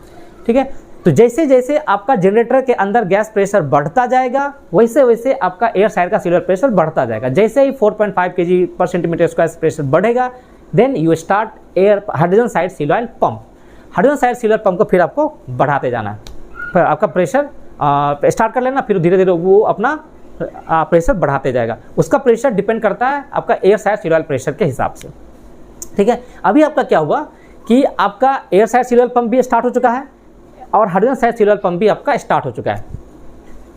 ठीक है, तो जैसे जैसे आपका जनरेटर के अंदर गैस प्रेशर बढ़ता जाएगा वैसे वैसे आपका एयर साइड का सिलुलर प्रेशर बढ़ता जाएगा। जैसे ही 4.5 kg/cm² प्रेशर बढ़ेगा then you start air hydrogen side seal oil pump. Hydrogen side seal oil pump को फिर आपको बढ़ाते जाना है, फिर आपका प्रेशर स्टार्ट कर लेना, फिर धीरे धीरे वो अपना प्रेशर बढ़ाते जाएगा। उसका प्रेशर डिपेंड करता है आपका air side seal oil pressure के हिसाब से, ठीक है। अभी आपका क्या हुआ कि आपका air side seal oil pump भी स्टार्ट हो चुका है और hydrogen side seal oil pump भी आपका स्टार्ट हो चुका है,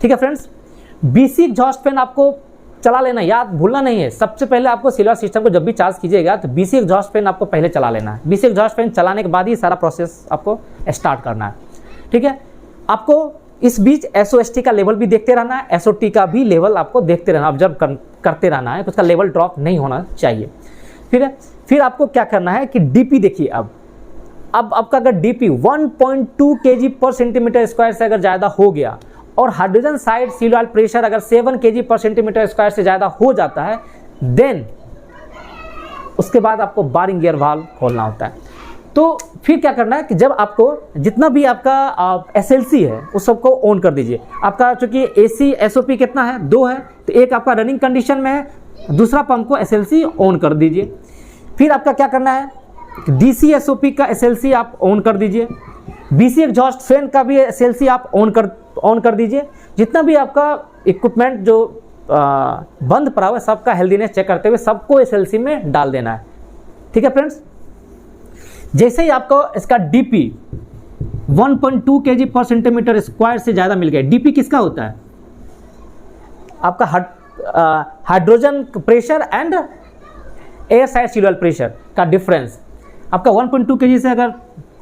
ठीक है फ्रेंड्स। BC एग्जॉस्ट फैन आपको चला लेना, याद भूलना नहीं है। सबसे पहले आपको सील ऑयल सिस्टम को जब भी चार्ज कीजिएगा तो BC एग्जॉस्ट फैन आपको पहले चला लेना है। BC एग्जॉस्ट फैन चलाने के बाद ही सारा प्रोसेस आपको स्टार्ट करना है, ठीक है। आपको इस बीच SOST का लेवल भी देखते रहना है, SOT का भी लेवल आपको देखते रहना, ऑब्जर्व करते रहना है, उसका लेवल ड्रॉप नहीं होना चाहिए। फिर आपको क्या करना है कि DP देखिए। अब आपका अगर DP 1.2 kg/cm² से अगर ज़्यादा हो गया और hydrogen side seal oil pressure अगर 7 kg/cm² से ज़्यादा हो जाता है देन उसके बाद आपको बारिंग गियर वाल्व खोलना होता है। तो फिर क्या करना है कि जब आपको जितना भी आपका SLC है उस सबको ऑन कर दीजिए। आपका चूंकि AC SOP कितना है 2 है, तो एक आपका रनिंग कंडीशन में है, दूसरा पंप को SLC ऑन कर दीजिए। फिर आपका क्या करना है DC SOP का SLC आप ऑन कर दीजिए, BC एग्जॉस्ट फैन का भी SLC आप ऑन कर दीजिए। जितना भी आपका इक्विपमेंट जो बंद पड़ा हुआ है सबका हेल्दीनेस चेक करते हुए सबको SLC में डाल देना है, ठीक है फ्रेंड्स। जैसे ही आपको इसका DP 1.2 kg/cm² से ज़्यादा मिल गया, DP किसका होता है आपका hydrogen pressure and air side seal oil pressure का डिफरेंस। आपका 1.2 kg से अगर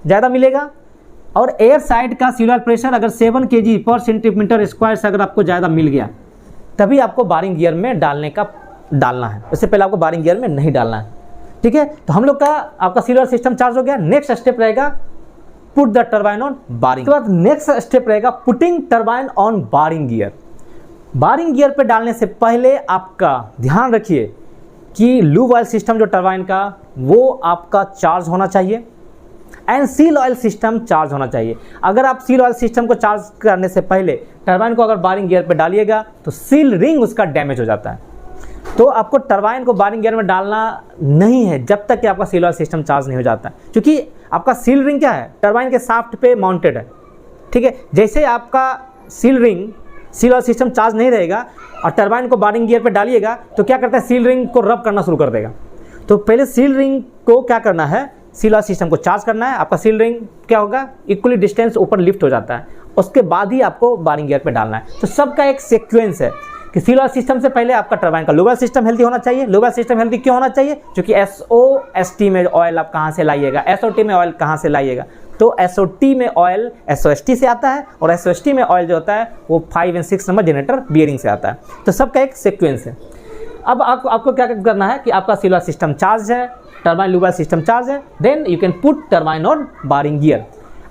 ज़्यादा मिलेगा और एयर साइड का सील ऑयल प्रेशर अगर 7 kg/cm² से अगर आपको ज़्यादा मिल गया तभी आपको बारिंग गियर में डालना है, उससे पहले आपको बारिंग गियर में नहीं डालना है, ठीक है। तो हम लोग का आपका सील ऑयल सिस्टम चार्ज हो गया। नेक्स्ट स्टेप रहेगा put the turbine on barring. उसके बाद नेक्स्ट स्टेप रहेगा putting turbine on barring gear. Barring gear पे डालने से पहले आपका ध्यान रखिए कि लूब ऑयल सिस्टम जो टरबाइन का वो आपका चार्ज होना चाहिए and seal oil system charge होना चाहिए। अगर आप सील ऑयल सिस्टम को चार्ज करने से पहले टरबाइन को अगर बारिंग गियर पे डालिएगा तो सील रिंग उसका डैमेज हो जाता है। तो आपको टरबाइन को बारिंग गियर में डालना नहीं है जब तक कि आपका सील ऑयल सिस्टम चार्ज नहीं हो जाता, क्योंकि आपका सील रिंग क्या है टरबाइन के शाफ्ट पे माउंटेड है, ठीक है। जैसे आपका सील ऑयल सिस्टम चार्ज नहीं रहेगा और टरबाइन को बारिंग गियर पे डालिएगा तो क्या करता है सील रिंग को रब करना शुरू कर देगा। तो पहले सील रिंग को क्या करना है, सील ऑयल सिस्टम को चार्ज करना है। आपका सील रिंग क्या होगा इक्वली डिस्टेंस ऊपर लिफ्ट हो जाता है, उसके बाद ही आपको बारिंग गियर पे डालना है। तो सबका एक सीक्वेंस है कि सील ऑयल सिस्टम से पहले आपका टरबाइन का लूब ऑयल सिस्टम हेल्दी होना चाहिए। लूब ऑयल सिस्टम हेल्दी क्यों होना चाहिए, क्योंकि SOST में ऑयल आप कहाँ से लाइएगा, SOT में ऑयल कहाँ से लाइएगा, तो SOT में ऑयल SOST से आता है और SOST में ऑयल जो होता है वो 5 और 6 नंबर जनरेटर बियरिंग से आता है। तो सबका एक सीक्वेंस है। अब आपको क्या करना है कि आपका सील ऑयल सिस्टम चार्ज है, turbine lube oil system charge है, then you can put turbine on barring gear.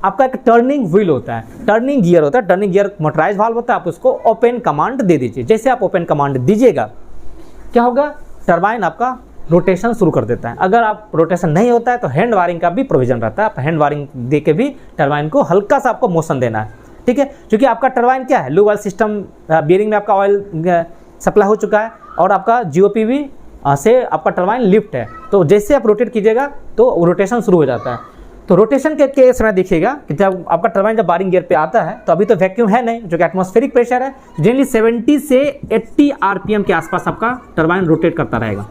आपका एक टर्निंग व्हील होता है, टर्निंग गियर होता है, टर्निंग गियर मोटराइज वाल्व होता है। आप उसको ओपन कमांड दे दीजिए। जैसे आप ओपन कमांड दीजिएगा क्या होगा, टरबाइन आपका रोटेशन शुरू कर देता है। अगर आप रोटेशन नहीं होता है तो हैंड वायरिंग का भी प्रोविजन रहता है। आप हैंड वायरिंग दे के भी टरबाइन को हल्का सा आपको मोशन देना है, ठीक है। क्योंकि आपका टरबाइन क्या है, लूब ऑयल सिस्टम बियरिंग में आपका ऑयल सप्लाई हो चुका है और आपका GOPV से आपका टरबाइन लिफ्ट है। तो जैसे आप रोटेट कीजिएगा तो रोटेशन शुरू हो जाता है। तो रोटेशन के समय देखिएगा कि जब आपका टरबाइन जब बारिंग गियर पे आता है तो अभी तो वैक्यूम है नहीं, जो कि एटमॉस्फेरिक प्रेशर है। जनरली 70 से 80 RPM के आसपास आपका टरबाइन रोटेट करता रहेगा,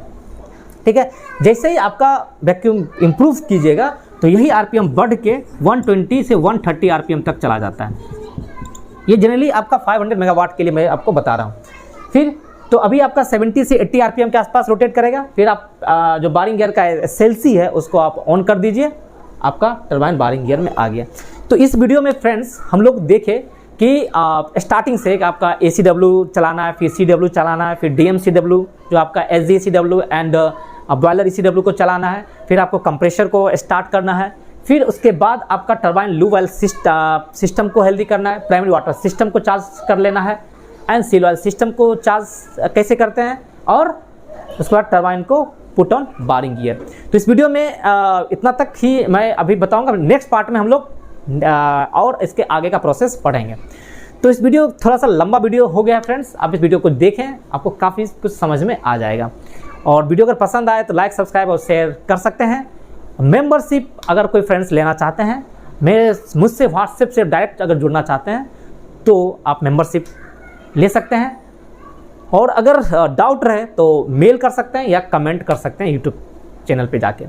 ठीक है। जैसे ही आपका वैक्यूम इंप्रूव कीजिएगा तो यही RPM बढ़ के 120 से 130 RPM तक चला जाता है। ये जनरली आपका 500 मेगावाट के लिए मैं आपको बता रहा हूँ। फिर तो अभी आपका 70 से 80 RPM के आसपास रोटेट करेगा। फिर आप जो बारिंग गियर का SLC है उसको आप ऑन कर दीजिए, आपका टरबाइन बारिंग गियर में आ गया। तो इस वीडियो में फ्रेंड्स हम लोग देखें कि स्टार्टिंग से आपका ACW चलाना है, फिर CW चलाना है, फिर DMCW जो आपका SDCW एंड बॉयलर ECW को चलाना है, फिर आपको कंप्रेशर को स्टार्ट करना है, फिर उसके बाद आपका टरबाइन लूब ऑयल सिस्टम को हेल्दी करना है, प्राइमरी वाटर सिस्टम को चार्ज कर लेना है एंड सील ऑयल सिस्टम को चार्ज कैसे करते हैं, और उसके बाद टरबाइन को पुट ऑन बारिंग गियर। तो इस वीडियो में इतना तक ही मैं अभी बताऊंगा। नेक्स्ट पार्ट में हम लोग और इसके आगे का प्रोसेस पढ़ेंगे। तो इस वीडियो थोड़ा सा लंबा वीडियो हो गया फ्रेंड्स, आप इस वीडियो को देखें, आपको काफ़ी कुछ समझ में आ जाएगा। और वीडियो अगर पसंद आए तो लाइक, सब्सक्राइब और शेयर कर सकते हैं। मेंबरशिप अगर कोई फ्रेंड्स लेना चाहते हैं, मुझसे व्हाट्सएप से डायरेक्ट अगर जुड़ना चाहते हैं तो आप मेंबरशिप ले सकते हैं। और अगर डाउट रहे तो मेल कर सकते हैं या कमेंट कर सकते हैं यूट्यूब चैनल पे जाके।